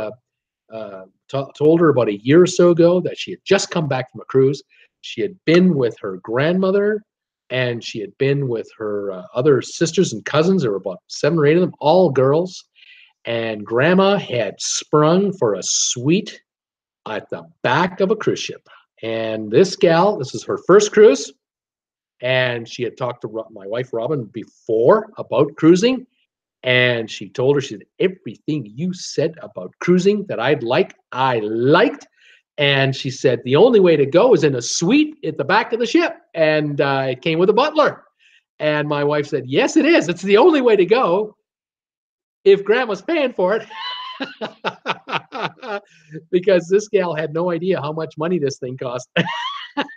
told her about a year or so ago that she had just come back from a cruise. She had been with her grandmother, and she had been with her other sisters and cousins. There were about 7 or 8 of them, all girls. And Grandma had sprung for a suite at the back of a cruise ship. And this gal, this is her first cruise, and she had talked to my wife, Robin, before about cruising. And she told her, she said, everything you said about cruising that I liked. And she said, the only way to go is in a suite at the back of the ship. And it came with a butler. And my wife said, yes, it is. It's the only way to go if Grandma's paying for it. Because this gal had no idea how much money this thing cost. I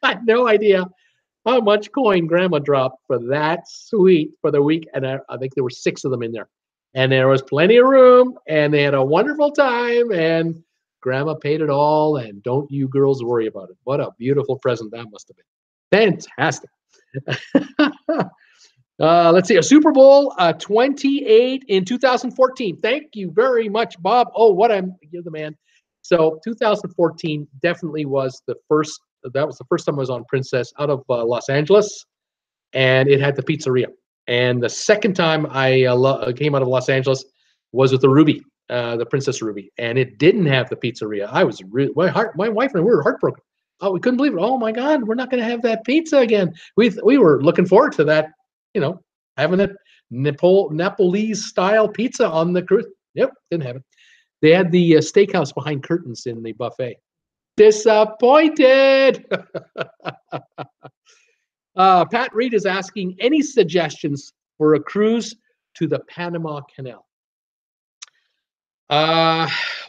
had no idea how much coin Grandma dropped for that suite for the week. And I think there were 6 of them in there. And there was plenty of room, and they had a wonderful time, and Grandma paid it all, and don't you girls worry about it. What a beautiful present that must have been. Fantastic. Let's see, a Super Bowl 28 in 2014. Thank you very much, Bob. Oh, you're the man. So 2014 definitely was the first, that was the first time I was on Princess out of Los Angeles, and it had the pizzeria. And the second time I came out of Los Angeles was with the Ruby, the Princess Ruby, and it didn't have the pizzeria. I was really, my wife and I, we were heartbroken. Oh, we couldn't believe it. Oh my God, we're not going to have that pizza again. We were looking forward to that, having that Napolese style pizza on the cruise. Yep, didn't have it. They had the steakhouse behind curtains in the buffet. Disappointed. Pat Reed is asking, any suggestions for a cruise to the Panama Canal?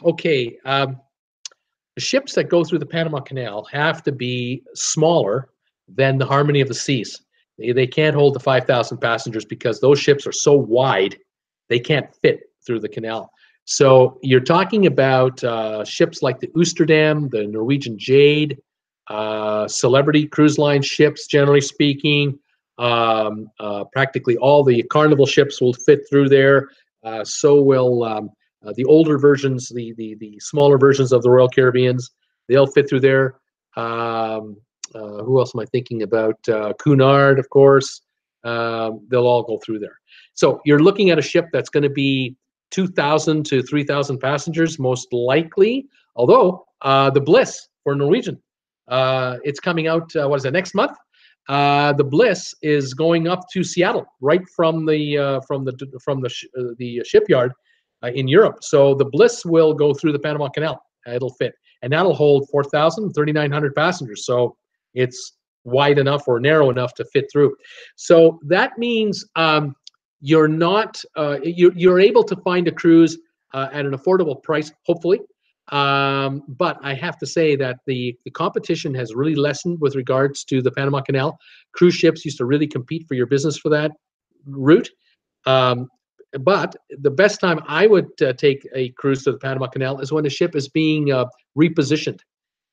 Okay. The ships that go through the Panama Canal have to be smaller than the Harmony of the Seas. They can't hold the 5,000 passengers because those ships are so wide, they can't fit through the canal. So you're talking about ships like the Oosterdam, the Norwegian Jade, Celebrity Cruise Line ships, generally speaking. Practically all the Carnival ships will fit through there. So will the older versions, the smaller versions of the Royal Caribbeans. They'll fit through there. Who else am I thinking about? Cunard, of course. They'll all go through there. So you're looking at a ship that's going to be 2,000 to 3,000 passengers, most likely. Although the Bliss for Norwegian, it's coming out. What is it, next month? The Bliss is going up to Seattle, right from the shipyard in Europe. So the Bliss will go through the Panama Canal. It'll fit, and that'll hold 4,000, 3,900 passengers. So it's wide enough or narrow enough to fit through. So that means you're not you're able to find a cruise at an affordable price, hopefully. But I have to say that the competition has really lessened with regards to the Panama Canal. Cruise ships used to really compete for your business for that route. But the best time I would take a cruise to the Panama Canal is when a ship is being repositioned.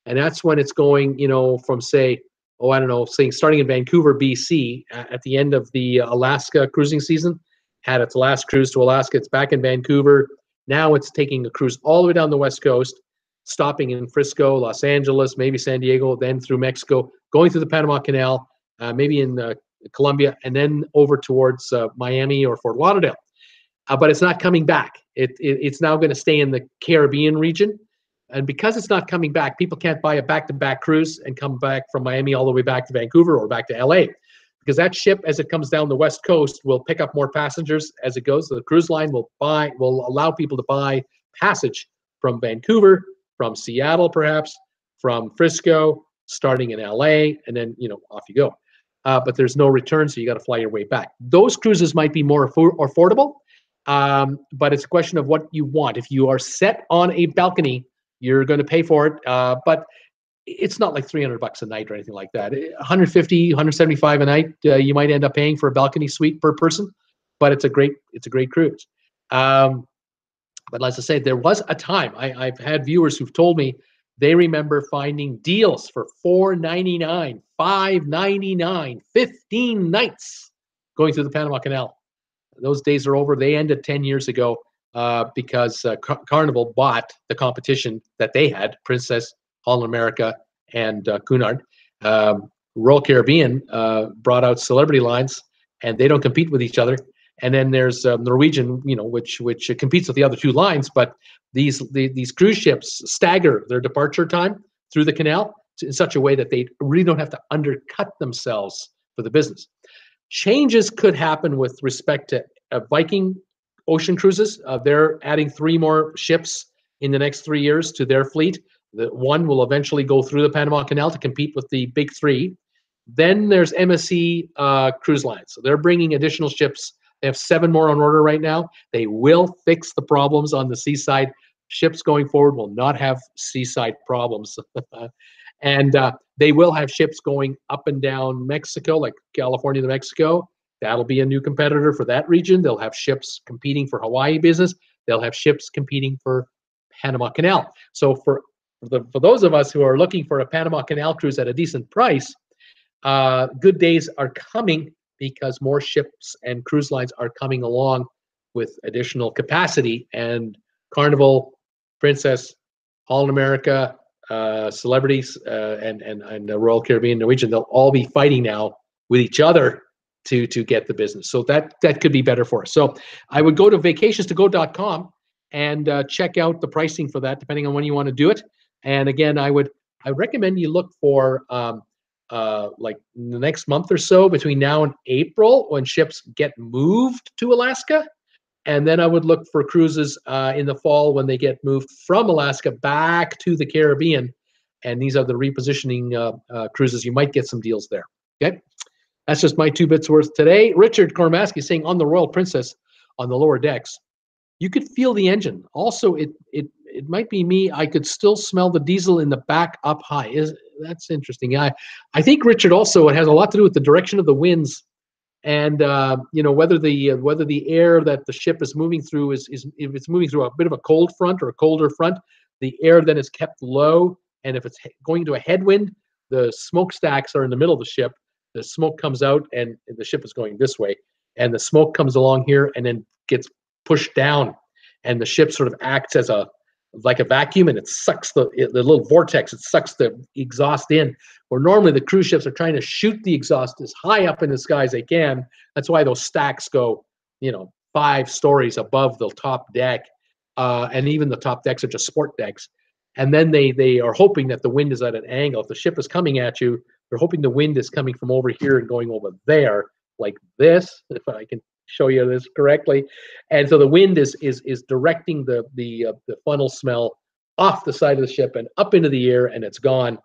And that's when it's going, from say, I don't know, starting in Vancouver, BC, at the end of the Alaska cruising season, had its last cruise to Alaska. It's back in Vancouver. Now it's taking a cruise all the way down the West Coast, stopping in Frisco, Los Angeles, maybe San Diego, then through Mexico, going through the Panama Canal, maybe in Colombia, and then over towards Miami or Fort Lauderdale. But it's not coming back. It's now going to stay in the Caribbean region. And because it's not coming back, people can't buy a back-to-back cruise and come back from Miami all the way back to Vancouver or back to LA. Because that ship, as it comes down the West Coast, will pick up more passengers as it goes. So the cruise line will allow people to buy passage from Vancouver, from Seattle perhaps, from Frisco, starting in LA, and then off you go. But there's no return, so you got to fly your way back. Those cruises might be more affordable, but it's a question of what you want. If you are set on a balcony, you're going to pay for it, but it's not like $300 a night or anything like that. 150, 175 a night, you might end up paying for a balcony suite per person, but it's a great cruise. But as I say, there was a time I've had viewers who've told me they remember finding deals for $499, $599, 15 nights going through the Panama Canal. Those days are over. They ended 10 years ago. Because Carnival bought the competition that they had, Princess, Holland America, and Cunard. Royal Caribbean brought out Celebrity lines, and they don't compete with each other. And then there's Norwegian, which competes with the other two lines. But these cruise ships stagger their departure time through the canal in such a way that they really don't have to undercut themselves for the business. Changes could happen with respect to Viking Ocean Cruises. They're adding 3 more ships in the next 3 years to their fleet. The one will eventually go through the Panama Canal to compete with the big 3. Then there's MSC Cruise Line. So they're bringing additional ships. They have 7 more on order right now. They will fix the problems on the Seaside. Ships going forward will not have Seaside problems. And they will have ships going up and down Mexico, like California to Mexico. That'll be a new competitor for that region. They'll have ships competing for Hawaii business. They'll have ships competing for Panama Canal. So for those of us who are looking for a Panama Canal cruise at a decent price, good days are coming because more ships and cruise lines are coming along with additional capacity. And Carnival, Princess, Holland America, Celebrities, and Royal Caribbean, Norwegian, they'll all be fighting now with each other to get the business. So that could be better for us. So I would go to vacationstogo.com and check out the pricing for that, depending on when you want to do it. And again, I recommend you look for like the next month or so, between now and April, when ships get moved to Alaska. And then I would look for cruises in the fall when they get moved from Alaska back to the Caribbean. And these are the repositioning cruises. You might get some deals there. Okay. That's just my 2 bits worth today. Richard Kormaski saying, on the Royal Princess on the lower decks, you could feel the engine. Also, it might be me. I could still smell the diesel in the back up high. That's interesting. I think, Richard, also it has a lot to do with the direction of the winds And whether the air that the ship is moving through is if it's moving through a bit of a cold front or a colder front, the air then is kept low. And if it's going to a headwind, the smokestacks are in the middle of the ship. The smoke comes out, and the ship is going this way, and the smoke comes along here and then gets pushed down, and the ship sort of acts as like a vacuum, and it sucks the little vortex. It sucks the exhaust in. Where normally the cruise ships are trying to shoot the exhaust as high up in the sky as they can. That's why those stacks go, 5 stories above the top deck, and even the top decks are just sport decks. And then they are hoping that the wind is at an angle. If the ship is coming at you, they're hoping the wind is coming from over here and going over there, like this, if I can show you this correctly. And so the wind is directing the funnel smell off the side of the ship and up into the air, and it's gone,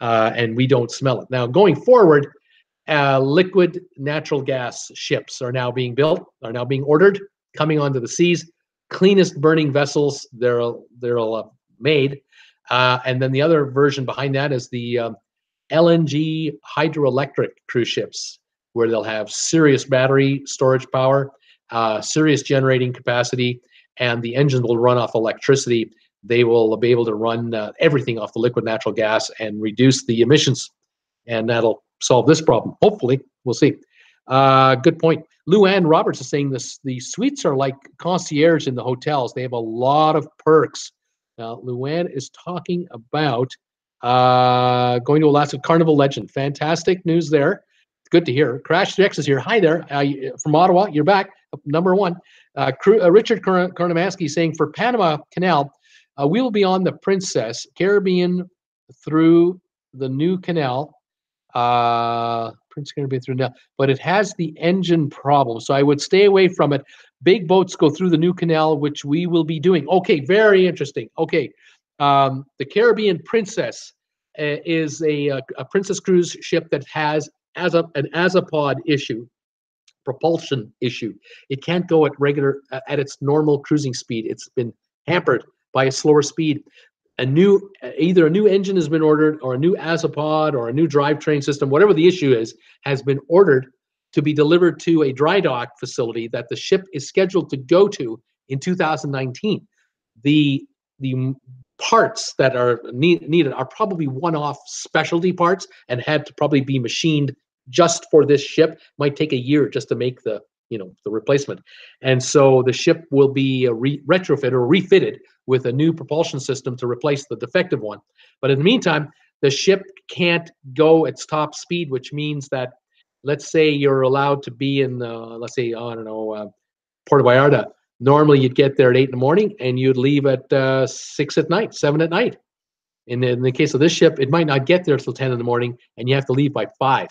and we don't smell it. Now, going forward, liquid natural gas ships are now being built, are now being ordered, coming onto the seas. Cleanest burning vessels they're made. And then the other version behind that is the LNG hydroelectric cruise ships, where they'll have serious battery storage power, serious generating capacity, and the engines will run off electricity. They will be able to run everything off the liquid natural gas and reduce the emissions, and that'll solve this problem. Hopefully, we'll see. Good point. Luann Roberts is saying this: the suites are like concierge in the hotels. They have a lot of perks. Now, Luann is talking about going to Alaska. Carnival Legend. Fantastic news there. Good to hear. Crash X is here. Hi there. From Ottawa. You're back. Number one. Richard Karnamansky saying, for Panama Canal, we will be on the Princess Caribbean through the new canal. Prince Caribbean through now, but it has the engine problem, so I would stay away from it. Big boats go through the new canal, which we will be doing. Okay, very interesting. Okay, the Caribbean Princess is a Princess cruise ship that has an azopod issue, propulsion issue. It can't go at at its normal cruising speed. It's been hampered by a slower speed. Either a new engine has been ordered, or a new azopod, or a new drivetrain system, whatever the issue is, has been ordered to be delivered to a dry dock facility that the ship is scheduled to go to in 2019. The parts that are needed are probably one-off specialty parts and had to probably be machined just for this ship. Might take a year just to make the replacement. And so the ship will be retrofitted or refitted with a new propulsion system to replace the defective one. But in the meantime, the ship can't go its top speed, which means that, let's say you're allowed to be in, let's say, Puerto Vallarta. Normally you'd get there at 8 in the morning and you'd leave at 6 at night, 7 at night. In the case of this ship, it might not get there till 10 in the morning, and you have to leave by 5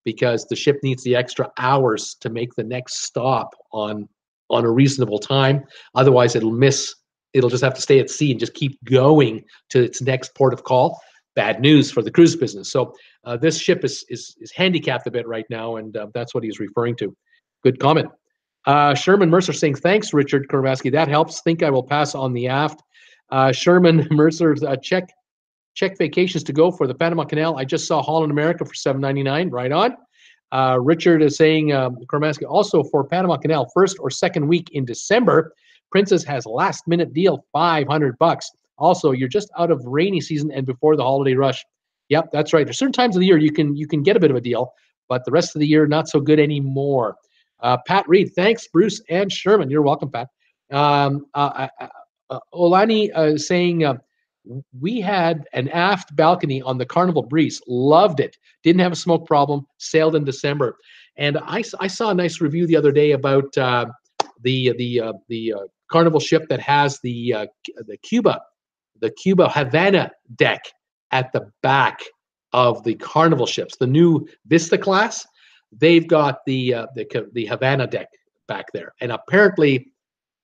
because the ship needs the extra hours to make the next stop on a reasonable time. Otherwise, it'll just have to stay at sea and just keep going to its next port of call. Bad news for the cruise business. So this ship is handicapped a bit right now, and that's what he's referring to. Good comment. Sherman Mercer saying, thanks, Richard Korvaski. That helps. Think I will pass on the aft. Sherman Mercer, check vacations to go for the Panama Canal. I just saw Holland America for $7.99. Right on. Richard is saying, Korvaski, also for Panama Canal, first or second week in December, Princess has last minute deal, $500. Also, you're just out of rainy season and before the holiday rush. Yep, that's right. There's certain times of the year you can get a bit of a deal, but the rest of the year not so good anymore. Pat Reed, thanks, Bruce and Sherman. You're welcome, Pat. Olani saying, we had an aft balcony on the Carnival Breeze. Loved it. Didn't have a smoke problem. Sailed in December. And I saw a nice review the other day about the Carnival ship that has the Cuba Havana deck at the back of the Carnival ships. The new Vista class, they've got the Havana deck back there. And apparently,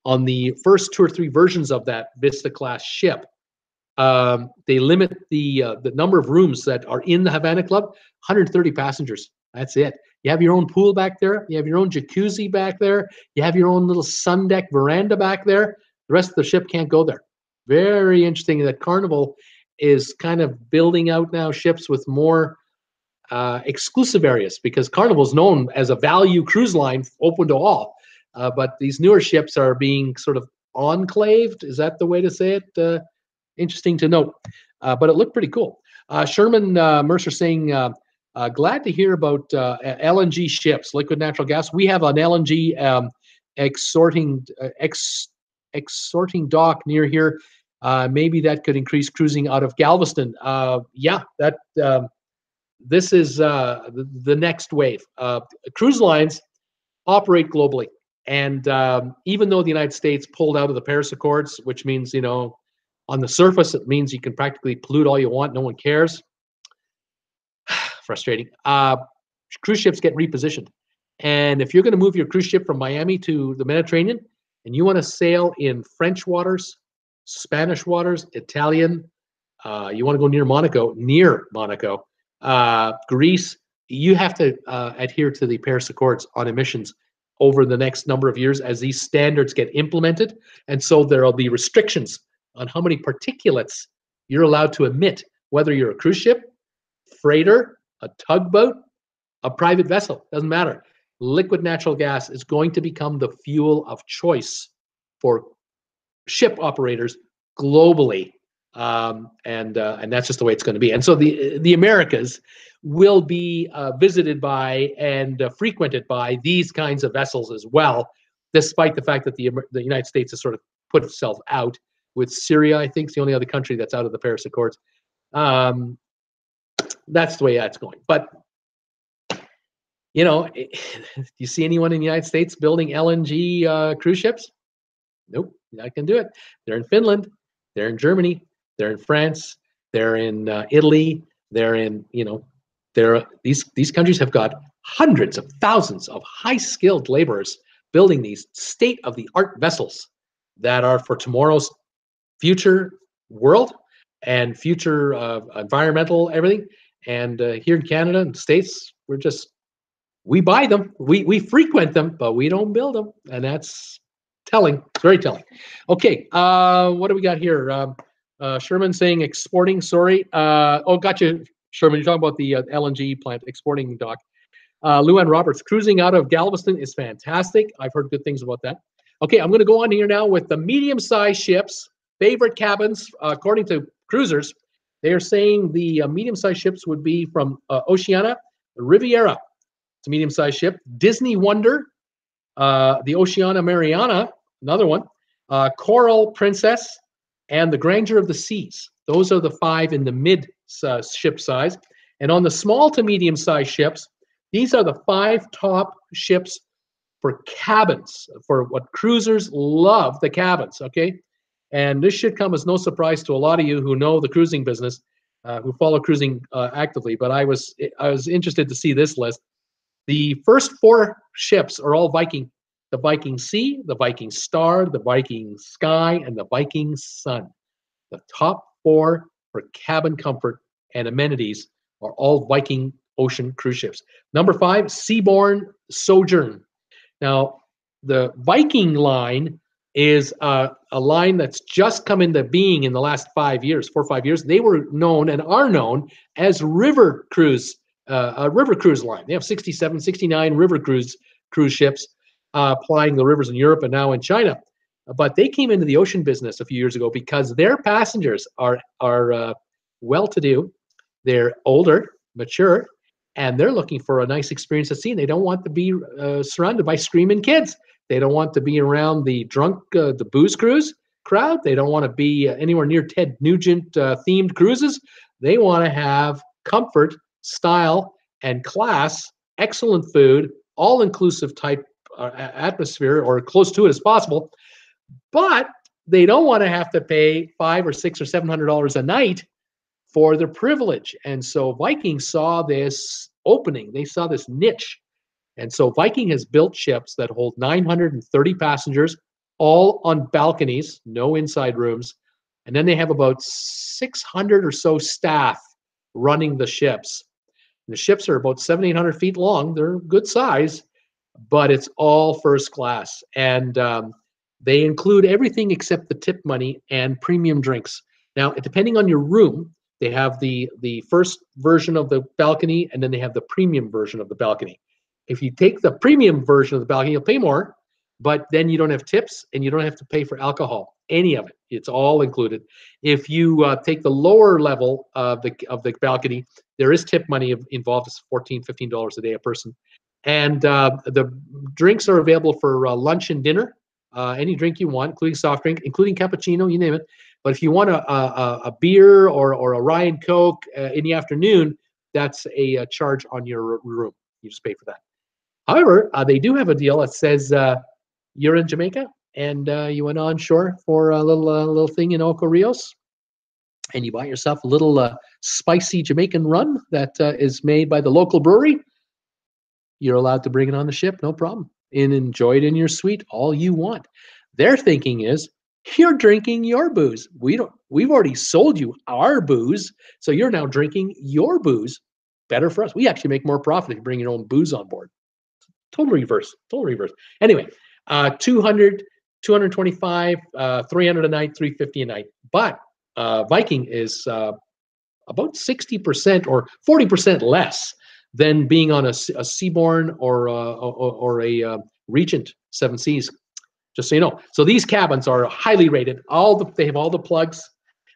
on the first 2 or 3 versions of that Vista class ship, they limit the number of rooms that are in the Havana Club. 130 passengers. That's it. You have your own pool back there. You have your own jacuzzi back there. You have your own little sun deck veranda back there. The rest of the ship can't go there. Very interesting that Carnival is kind of building out now ships with more exclusive areas, because Carnival is known as a value cruise line open to all. But these newer ships are being sort of enclaved. Is that the way to say it? Interesting to note. But it looked pretty cool. Sherman Mercer saying, glad to hear about LNG ships, liquid natural gas. We have an LNG exporting dock near here. Maybe that could increase cruising out of Galveston. Yeah, that this is the next wave. Cruise lines operate globally, and even though the United States pulled out of the Paris Accords, which means, you know, on the surface it means you can practically pollute all you want, no one cares. Frustrating. Cruise ships get repositioned, and if you're going to move your cruise ship from Miami to the Mediterranean, and you want to sail in French waters, Spanish waters, Italian, you want to go near Monaco, Greece, you have to adhere to the Paris Accords on emissions over the next number of years as these standards get implemented. And so there will be restrictions on how many particulates you're allowed to emit, whether you're a cruise ship, freighter, a tugboat, a private vessel, doesn't matter. Liquid natural gas is going to become the fuel of choice for ship operators globally, and that's just the way it's going to be. And so the Americas will be visited by and frequented by these kinds of vessels as well, despite the fact that the United States has sort of put itself out. With Syria, I think, is the only other country that's out of the Paris Accords. That's the way that's going. But you know, do you see anyone in the United States building LNG cruise ships? Nope, I can do it. They're in Finland, they're in Germany, they're in France, they're in Italy, they're in, you know, these countries have got hundreds of thousands of high-skilled laborers building these state-of-the-art vessels that are for tomorrow's future world and future environmental everything. And here in Canada and the States, we buy them, we frequent them, but we don't build them, and that's telling. It's very telling. Okay, what do we got here? Sherman saying exporting. Sorry. Oh, gotcha, Sherman. You're talking about the LNG plant exporting dock. Luann Roberts, cruising out of Galveston is fantastic. I've heard good things about that. Okay, I'm going to go on here now with the medium-sized ships, favorite cabins, according to cruisers. They are saying the medium-sized ships would be from Oceania, Riviera. It's a medium-sized ship. Disney Wonder, the Oceania Mariana, another one, Coral Princess, and the Grandeur of the Seas. Those are the 5 in the mid ship size. And on the small to medium-sized ships, these are the 5 top ships for cabins, for what cruisers love, the cabins, okay? And this should come as no surprise to a lot of you who know the cruising business, who follow cruising actively, but I was interested to see this list. The first 4 ships are all Viking. The Viking Sea, the Viking Star, the Viking Sky, and the Viking Sun. The top 4 for cabin comfort and amenities are all Viking Ocean cruise ships. Number 5, Seabourn Sojourn. Now, the Viking line is a line that's just come into being in the last 5 years, 4 or 5 years. They were known and are known as river cruise, a river cruise line. They have 67, 69 river cruise ships plying the rivers in Europe and now in China. But they came into the ocean business a few years ago because their passengers are well-to-do, they're older, mature, and they're looking for a nice experience at sea. They don't want to be surrounded by screaming kids. They don't want to be around the drunk, the booze cruise crowd. They don't want to be anywhere near Ted Nugent themed cruises. They want to have comfort, style, and class, excellent food, all-inclusive type atmosphere, or close to it as possible. But they don't want to have to pay $500 or $600 or $700 a night for their privilege. And so Viking saw this opening. They saw this niche. And so Viking has built ships that hold 930 passengers, all on balconies, no inside rooms. And then they have about 600 or so staff running the ships. And the ships are about 700-800 feet long. They're good size, but it's all first class. And they include everything except the tip money and premium drinks. Now, depending on your room, They have the first version of the balcony, and then they have the premium version of the balcony. If you take the premium version of the balcony, you'll pay more, but then you don't have tips and you don't have to pay for alcohol, any of it. It's all included. If you take the lower level of the balcony, there is tip money involved. It's $14, $15 a day a person. And the drinks are available for lunch and dinner, any drink you want, including soft drink, including cappuccino, you name it. But if you want a beer or a rye and Coke in the afternoon, that's a charge on your room. You just pay for that. However, they do have a deal that says you're in Jamaica and you went on shore for a little thing in Oco Rios, and you bought yourself a little spicy Jamaican rum that is made by the local brewery. You're allowed to bring it on the ship, no problem, and enjoy it in your suite all you want. Their thinking is, you're drinking your booze. We've already sold you our booze, so you're now drinking your booze. Better for us. We actually make more profit if you bring your own booze on board. Total reverse. Anyway, 200, 225, 300 a night, 350 a night. But Viking is about 60% or 40% less than being on a Seabourn or a Regent Seven Seas. Just so you know. So these cabins are highly rated. They have all the plugs.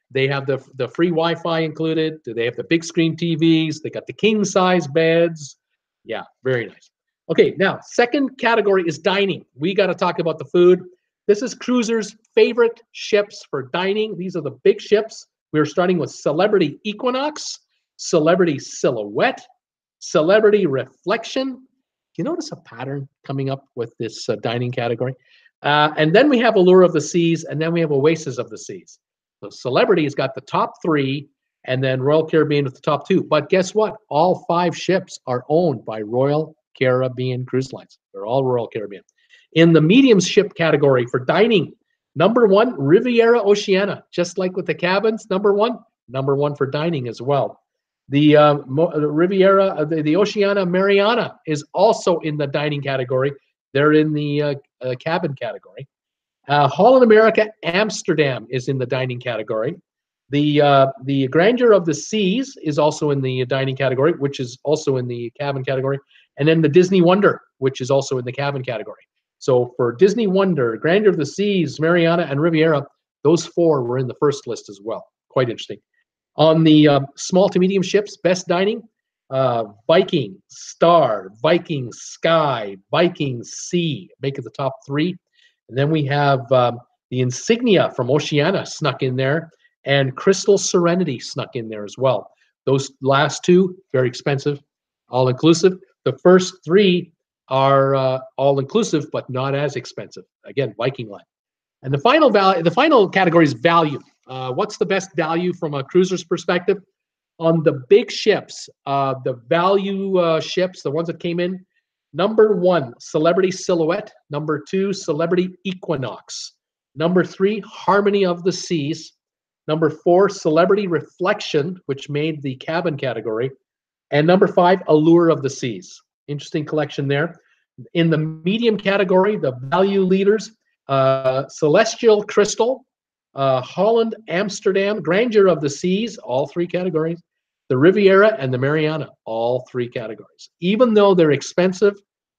They have the free Wi-Fi included. They have the big screen TVs. They got the king size beds. Yeah, very nice. Okay, now second category is dining. We got to talk about the food. This is cruisers' favorite ships for dining. These are the big ships. We're starting with Celebrity Equinox, Celebrity Silhouette, Celebrity Reflection. You notice a pattern coming up with this dining category? And then we have Allure of the Seas, and then we have Oasis of the Seas. So Celebrity has got the top three, and then Royal Caribbean with the top two. But guess what? All 5 ships are owned by Royal Caribbean Cruise Lines. They're all Royal Caribbean. In the medium ship category for dining, number 1, Riviera Oceania. Just like with the cabins, number one for dining as well. The Riviera, the Oceania Mariana is also in the dining category. They're in the cabin category. Holland America Amsterdam is in the dining category. The Grandeur of the Seas is also in the dining category, which is also in the cabin category. And then the Disney Wonder, which is also in the cabin category. So for Disney Wonder, Grandeur of the Seas, Mariana, and Riviera, those 4 were in the first list as well. Quite interesting. On the small to medium ships, best dining, Viking Star, Viking Sky, Viking Sea make it the top 3. And then we have the Insignia from Oceania snuck in there, and Crystal Serenity snuck in there as well. Those last 2, very expensive, all-inclusive. The first 3 are all-inclusive, but not as expensive. Again, Viking line. And the final category is value. What's the best value from a cruiser's perspective? On the big ships, the value ships, the ones that came in, number 1, Celebrity Silhouette. Number 2, Celebrity Equinox. Number 3, Harmony of the Seas. Number 4, Celebrity Reflection, which made the cabin category. And number 5, Allure of the Seas. Interesting collection there. In the medium category, the value leaders, Celestial Crystal, Holland Amsterdam, Grandeur of the Seas, all 3 categories. The Riviera and the Mariana, all 3 categories. Even though they're expensive,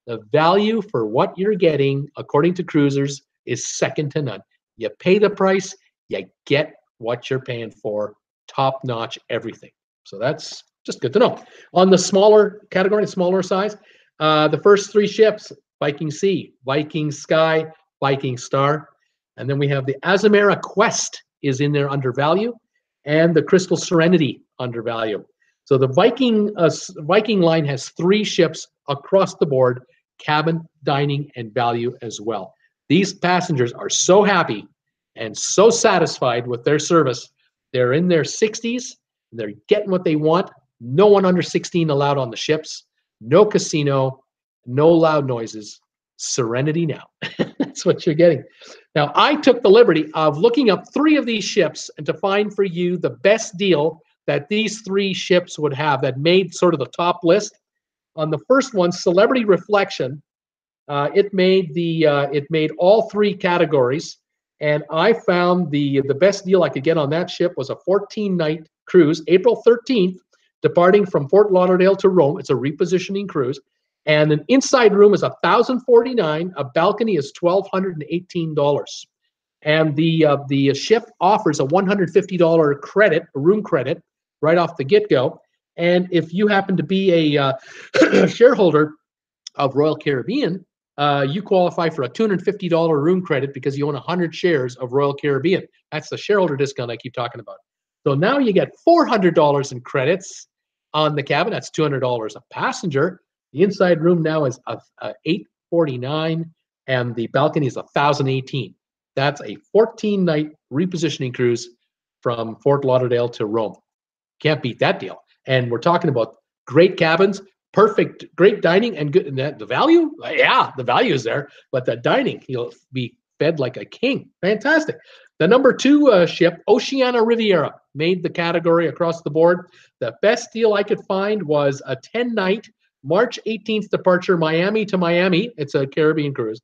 the value for what you're getting, according to cruisers, is second to none. You pay the price, you get what you're paying for, top-notch everything. So that's just good to know. On the smaller category, smaller size, the first 3 ships, Viking Sea, Viking Sky, Viking Star. And then we have the Azamara Quest is in there under value, and the Crystal Serenity under value. So the Viking line has 3 ships across the board, cabin, dining, and value as well. These passengers are so happy and so satisfied with their service. They're in their 60s, and they're getting what they want. No one under 16 allowed on the ships. No casino, no loud noises. Serenity now. That's what you're getting. Now, I took the liberty of looking up 3 of these ships and to find for you the best deal that these 3 ships would have that made sort of the top list. On the first one, Celebrity Reflection, it made all 3 categories, and I found the best deal I could get on that ship was a 14-night cruise, April 13th, departing from Fort Lauderdale to Rome. It's a repositioning cruise. And an inside room is $1,049. A balcony is $1,218. And the ship offers a $150 credit, a room credit, right off the get-go. And if you happen to be a shareholder of Royal Caribbean, you qualify for a $250 room credit because you own 100 shares of Royal Caribbean. That's the shareholder discount I keep talking about. So now you get $400 in credits on the cabin. That's $200 a passenger. The inside room now is $849, and the balcony is $1,018. That's a 14-night repositioning cruise from Fort Lauderdale to Rome. Can't beat that deal. And we're talking about great cabins, great dining, and good. And the value, yeah, the value is there. But the dining, you'll be fed like a king. Fantastic. The number 2 ship, Oceania Riviera, made the category across the board. The best deal I could find was a 10-night March 18th departure, Miami to Miami. It's a Caribbean cruise.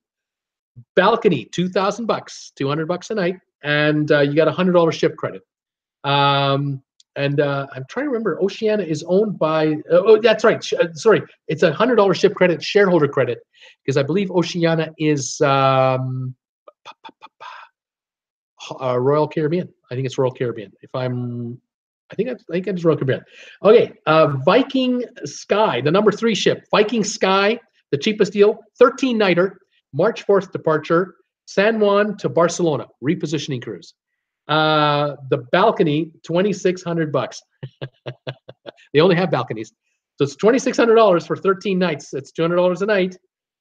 Balcony, $2,000, $200 a night, and you got a $100 ship credit. I'm trying to remember. Oceania is owned by. Oh, that's right. Sorry, it's a $100 ship credit, shareholder credit, because I believe Oceania is Royal Caribbean. I think it's Royal Caribbean. I think it's Royal Caribbean. Okay, Viking Sky, the number 3 ship, Viking Sky, the cheapest deal, 13-nighter, March 4th departure, San Juan to Barcelona, repositioning cruise. The balcony, $2,600. They only have balconies, so it's $2,600 for 13 nights. It's $200 a night.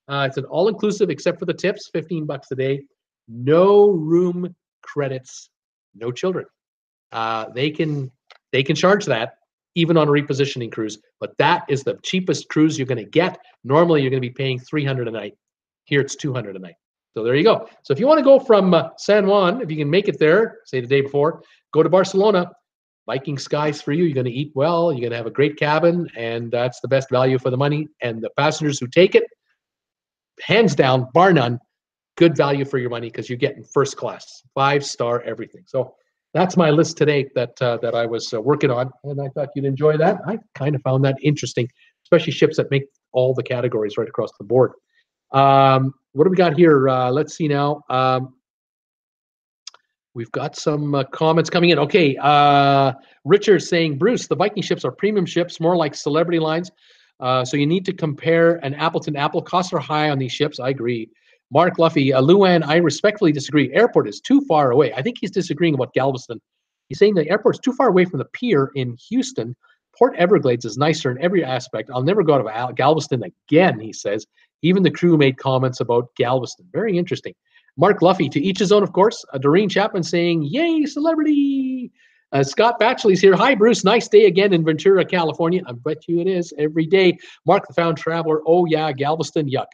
It's an all-inclusive except for the tips, $15 a day. No room credits, no children. They can charge that even on a repositioning cruise, but that is the cheapest cruise you're going to get. Normally, you're going to be paying $300 a night. Here, it's $200 a night. So there you go. So if you want to go from San Juan, if you can make it there, say the day before, go to Barcelona. Viking Sky's for you. You're going to eat well. You're going to have a great cabin, and that's the best value for the money. And the passengers who take it, hands down, bar none, good value for your money because you're getting first class, 5-star everything. So that's my list today that I was working on, and I thought you'd enjoy that. I kind of found that interesting, especially ships that make all the categories right across the board. What do we got here? Let's see now. We've got some comments coming in. Okay, Richard's saying, Bruce, the Viking ships are premium ships, more like celebrity lines. So you need to compare an apple to an apple. Costs are high on these ships. I agree. Mark Luffy, Luan, I respectfully disagree. Airport is too far away. I think he's disagreeing about Galveston. He's saying the airport's too far away from the pier in Houston. Port Everglades is nicer in every aspect. I'll never go to Galveston again, he says. Even the crew made comments about Galveston. Very interesting. Mark Luffy, to each his own, of course. Doreen Chapman saying, yay, celebrity. Scott Batchley's here. Hi, Bruce. Nice day again in Ventura, California. I bet you it is every day. Mark the Found Traveler. Oh, yeah, Galveston, yuck.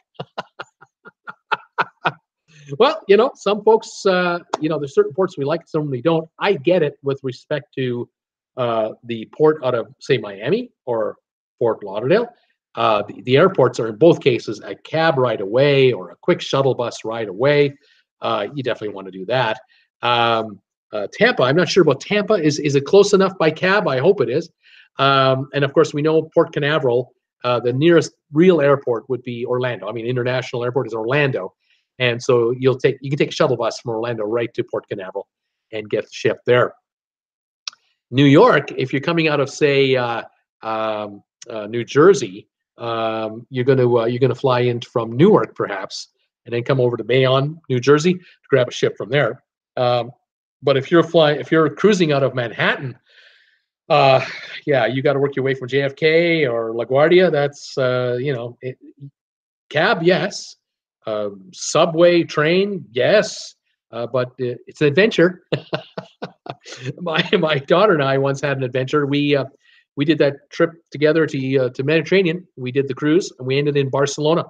Well, some folks, there's certain ports we like, some we don't. I get it with respect to the port out of, say, Miami or Fort Lauderdale. The airports are in both cases a cab ride away or a quick shuttle bus ride away. You definitely want to do that. Tampa, I'm not sure about Tampa. Is it close enough by cab? I hope it is. And of course, we know Port Canaveral, the nearest real airport would be Orlando. I mean, international airport is Orlando. And so you can take a shuttle bus from Orlando right to Port Canaveral and get the ship there. New York, if you're coming out of, say, New Jersey, you're gonna fly in from Newark perhaps, and then come over to Bayonne, New Jersey, to grab a ship from there. But if you're cruising out of Manhattan, yeah, you got to work your way from JFK or LaGuardia. That's cab, yes. Subway, train, yes. But it's an adventure. My daughter and I once had an adventure. We did that trip together to Mediterranean. We did the cruise, and we ended in Barcelona.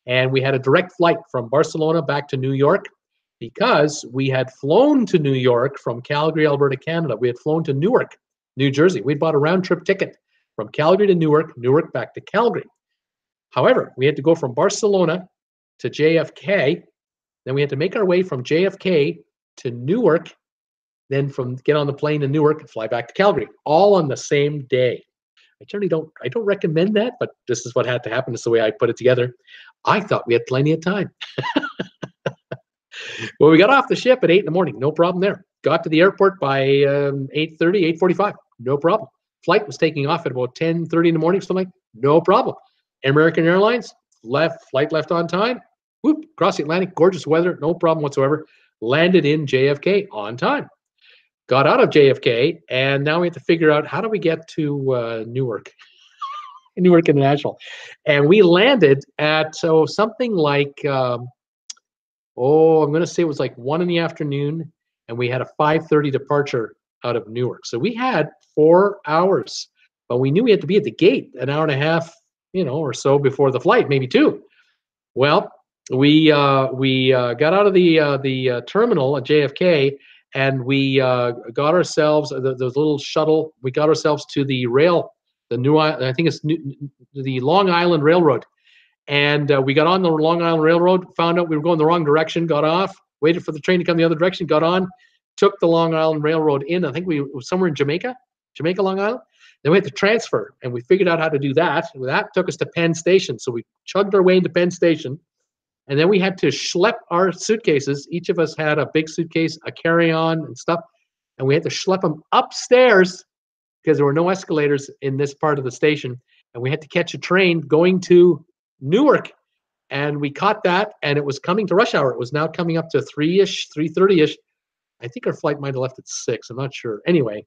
And we had a direct flight from Barcelona back to New York because we had flown to New York from Calgary, Alberta, Canada. We had flown to Newark, New Jersey. We'd bought a round-trip ticket from Calgary to Newark, Newark back to Calgary. However, we had to go from Barcelona to JFK. Then we had to make our way from JFK to Newark, then get on the plane in Newark and fly back to Calgary, all on the same day. I generally don't recommend that, but this is what had to happen. This is the way I put it together. I thought we had plenty of time. Well, we got off the ship at 8 in the morning, no problem there. Got to the airport by 8:30, 8:45, no problem. Flight was taking off at about 10:30 in the morning, something like, no problem. American Airlines, flight left on time, whoop, across the Atlantic, gorgeous weather, no problem whatsoever. Landed in JFK on time. Got out of JFK, and now we have to figure out how do we get to Newark, Newark International. And we landed at something like, I'm going to say it was like 1 in the afternoon, and we had a 5:30 departure out of Newark. So we had 4 hours, but we knew we had to be at the gate an hour and a half, or so before the flight, maybe 2. Well, we got out of the terminal at JFK, and we got ourselves those little shuttle. We got ourselves to the rail, I think it's the Long Island Railroad, and we got on the Long Island Railroad. Found out we were going the wrong direction. Got off, waited for the train to come the other direction. Got on, took the Long Island Railroad in. I think we were somewhere in Jamaica, Long Island. Then we had to transfer, and we figured out how to do that. That took us to Penn Station. So we chugged our way into Penn Station, and then we had to schlep our suitcases. Each of us had a big suitcase, a carry-on and stuff, and we had to schlep them upstairs because there were no escalators in this part of the station, and we had to catch a train going to Newark. And we caught that, and it was coming to rush hour. It was now coming up to 3-ish, 3:30-ish. I think our flight might have left at 6. I'm not sure. Anyway,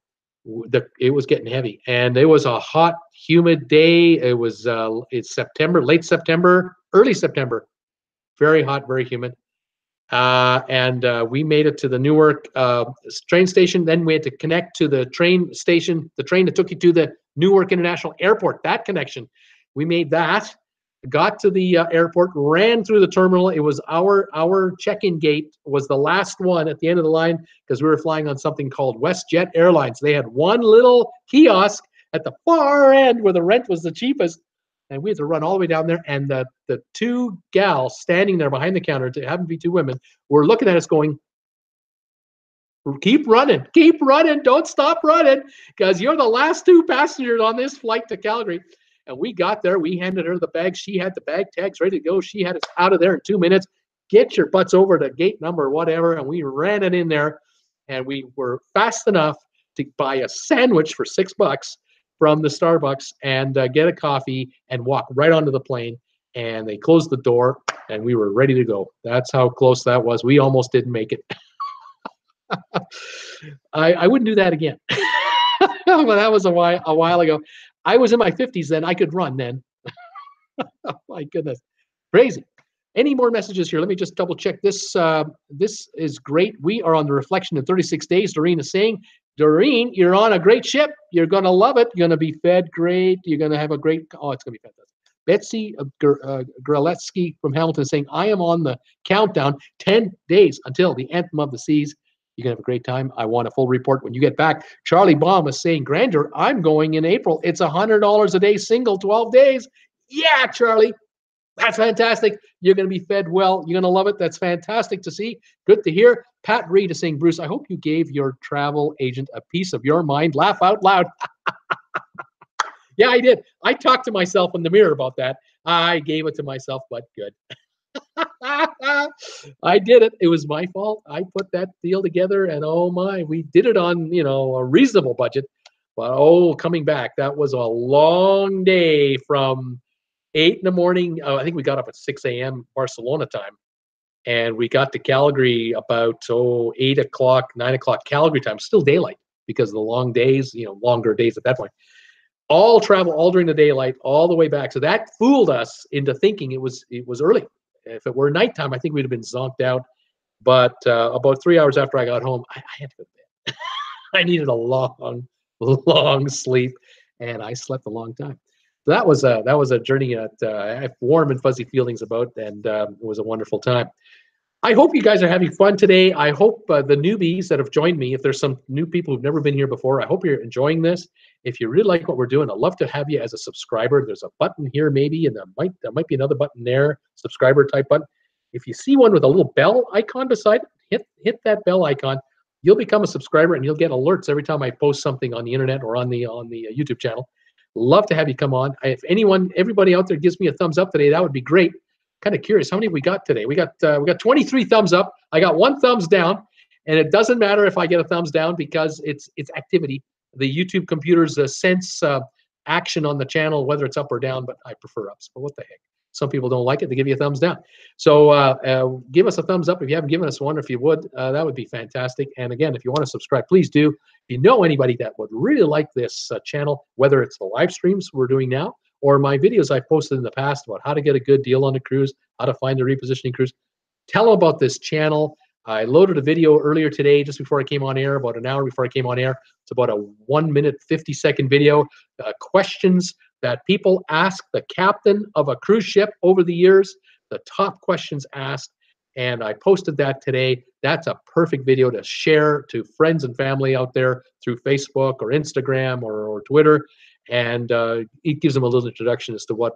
it was getting heavy, and it was a hot, humid day. It was it's September, late September, early September. Very hot, very humid. And we made it to the Newark train station. Then we had to connect to the train station, the train that took you to the Newark International Airport, that connection. We made that, got to the airport, ran through the terminal. It was our check-in gate was the last one at the end of the line because we were flying on something called WestJet Airlines. They had one little kiosk at the far end where the rent was the cheapest. And we had to run all the way down there, and the 2 gals standing there behind the counter, to happen to be 2 women, were looking at us going, keep running, don't stop running, because you're the last 2 passengers on this flight to Calgary. And we got there, we handed her the bag, she had the bag tags ready to go, she had us out of there in 2 minutes, get your butts over to gate number whatever, and we ran it in there, and we were fast enough to buy a sandwich for $6 from the Starbucks and get a coffee and walk right onto the plane. And they closed the door, and we were ready to go. That's how close that was. We almost didn't make it. I wouldn't do that again. But that was a while ago. I was in my 50s then. I could run then. Oh, my goodness. Crazy. Any more messages here? Let me just double check this. This is great. We are on the reflection in 36 days. Doreen is saying, Doreen, you're on a great ship. You're going to love it. You're going to be fed great. You're going to have a great, it's going to be fantastic. Betsy Graletsky from Hamilton saying, I am on the countdown, 10 days until the Anthem of the Seas. You're going to have a great time. I want a full report when you get back. Charlie Baum is saying, Grandeur, I'm going in April. It's $100 a day, single, 12 days. Yeah, Charlie. That's fantastic. You're going to be fed well. You're going to love it. That's fantastic to see. Good to hear. Pat Reed is saying, Bruce, I hope you gave your travel agent a piece of your mind. Laugh out loud. Yeah, I did. I talked to myself in the mirror about that. I gave it to myself, but good. I did it. It was my fault. I put that deal together, and oh my, we did it on, a reasonable budget. But coming back, that was a long day from 8 in the morning. I think we got up at 6 a.m. Barcelona time, and we got to Calgary about 8 o'clock, 9 o'clock Calgary time. Still daylight because of the long days, longer days at that point. All travel, all during the daylight, all the way back. So that fooled us into thinking it was early. If it were nighttime, I think we'd have been zonked out. But about 3 hours after I got home, I had to go to bed. I needed a long sleep, and I slept a long time. So that was a journey that I have warm and fuzzy feelings about, and it was a wonderful time. I hope you guys are having fun today. I hope the newbies that have joined me, if there's some new people who've never been here before, I hope you're enjoying this. If you really like what we're doing, I'd love to have you as a subscriber. There's a button here maybe, and there might be another button there, subscriber type button. If you see one with a little bell icon beside it, hit that bell icon. you'll become a subscriber and you'll get alerts every time I post something on the internet or on the YouTube channel. Love to have you come on. If everybody out there gives me a thumbs up today, that would be great. Kind of curious, how many we got today? We got 23 thumbs up. I got 1 thumbs down, and it doesn't matter if I get a thumbs down because it's activity. The YouTube computers sense action on the channel, whether it's up or down, but I prefer ups. But what the heck? Some people don't like it. They give you a thumbs down. So give us a thumbs up if you haven't given us one. If you would, that would be fantastic. And again, if you want to subscribe, please do. If you know anybody that would really like this channel, whether it's the live streams we're doing now or my videos I've posted in the past about how to get a good deal on a cruise, how to find a repositioning cruise, tell them about this channel. I loaded a video earlier today, just before I came on air, about an hour before I came on air. It's about a 1 minute, 50-second video. Questions that people ask the captain of a cruise ship over the years, the top questions asked, and I posted that today. That's a perfect video to share to friends and family out there through Facebook or Instagram or Twitter, and it gives them a little introduction as to what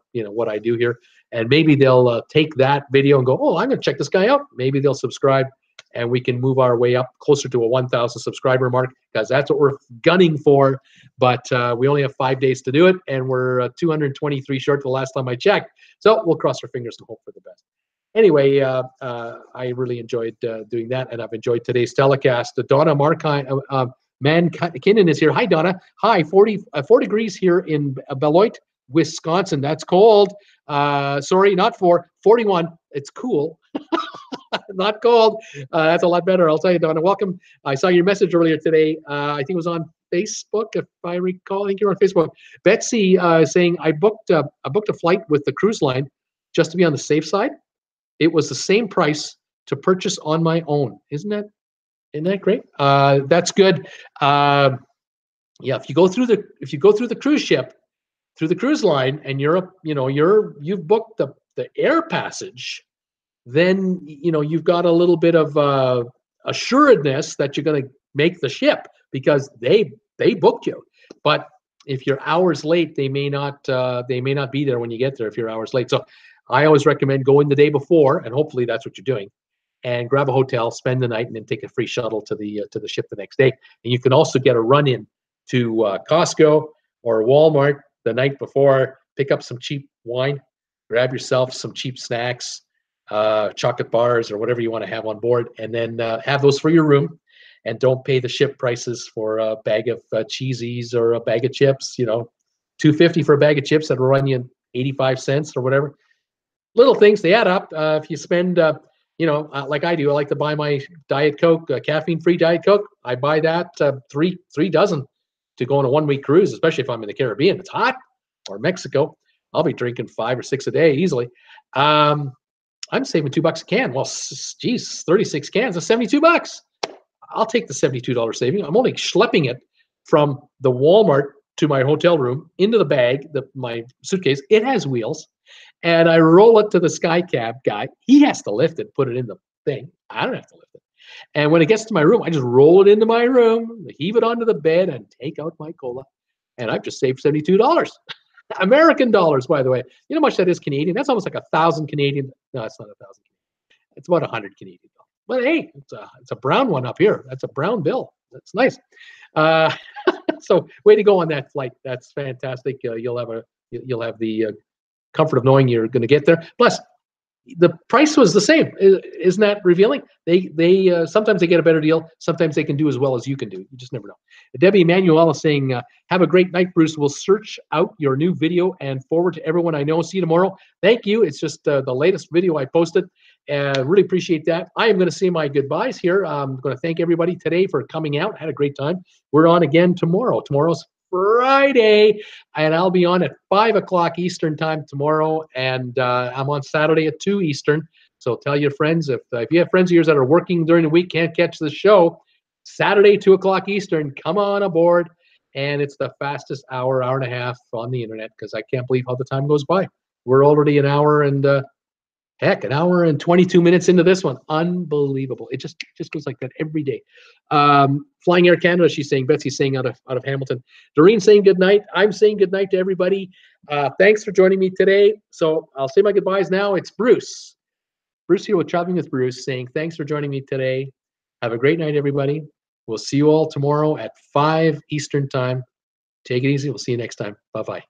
I do here, and maybe they'll take that video and go, oh, I'm going to check this guy out. Maybe they'll subscribe, and we can move our way up closer to a 1,000 subscriber mark, because that's what we're gunning for. But we only have 5 days to do it, and we're 223 short the last time I checked. So we'll cross our fingers and hope for the best. Anyway, I really enjoyed doing that, and I've enjoyed today's telecast. Donna Mankinnon is here. Hi, Donna. Hi, 4 degrees here in Beloit, Wisconsin. That's cold. Sorry, not 41. It's cool. Not cold. That's a lot better. I'll tell you, Donna. Welcome. I saw your message earlier today. I think it was on Facebook, if I recall. I think you're on Facebook. Betsy saying, I booked a flight with the cruise line just to be on the safe side. It was the same price to purchase on my own. Isn't that great? That's good. Yeah, if you go through the cruise ship, through the cruise line, and you've booked the air passage, then you've got a little bit of assuredness that you're going to make the ship, because they booked you. But if you're hours late, they may not be there when you get there if you're hours late. So I always recommend going the day before, and hopefully that's what you're doing, and grab a hotel, spend the night, and then take a free shuttle to the ship the next day. And you can also get a run in to Costco or Walmart the night before, pick up some cheap wine, grab yourself some cheap snacks, chocolate bars or whatever you want to have on board, and then have those for your room, and don't pay the ship prices for a bag of cheesies or a bag of chips. $2.50 for a bag of chips that'll run you 85 cents or whatever. Little things, they add up. If you spend like I do, I like to buy my Diet Coke, caffeine-free Diet Coke. I buy that three dozen to go on a 1-week cruise, especially if I'm in the Caribbean. It's hot, or Mexico. I'll be drinking 5 or 6 a day easily. I'm saving $2 a can. Well, geez, 36 cans is $72. I'll take the $72 saving. I'm only schlepping it from the Walmart to my hotel room into the bag, my suitcase. It has wheels, and I roll it to the Sky Cab guy. He has to lift it, put it in the thing. I don't have to lift it. And when it gets to my room, I just roll it into my room, heave it onto the bed, and take out my cola. And I've just saved $72. American dollars, by the way. You know how much that is Canadian? That's almost like 1,000 Canadian. No, it's not 1,000. It's about 100 Canadian dollars. But hey, it's a brown one up here. That's a brown bill. That's nice. So way to go on that flight. That's fantastic. You'll have the comfort of knowing you're going to get there. Plus, the price was the same. Isn't that revealing? They sometimes they get a better deal. Sometimes they can do as well as you can do. You just never know. Debbie Emanuel is saying, have a great night, Bruce. We'll search out your new video and forward to everyone I know. See you tomorrow. Thank you. It's just the latest video I posted. Really appreciate that. I am going to say my goodbyes here. I'm going to thank everybody today for coming out. Had a great time. We're on again tomorrow. Tomorrow's Friday, and I'll be on at 5 o'clock Eastern time tomorrow, and I'm on Saturday at 2 Eastern. So tell your friends, if you have friends of yours that are working during the week, can't catch the show, Saturday 2 o'clock Eastern, come on aboard. And it's the fastest hour and a half on the internet, because I can't believe how the time goes by. We're already an hour and an hour and 22 minutes into this one. Unbelievable. It just goes like that every day. Flying Air Canada, she's saying. Betsy's saying out of Hamilton. Doreen saying good night. I'm saying good night to everybody. Thanks for joining me today. So I'll say my goodbyes now. It's Bruce. Bruce here with Traveling with Bruce saying thanks for joining me today. Have a great night, everybody. We'll see you all tomorrow at 5 Eastern time. Take it easy. We'll see you next time. Bye-bye.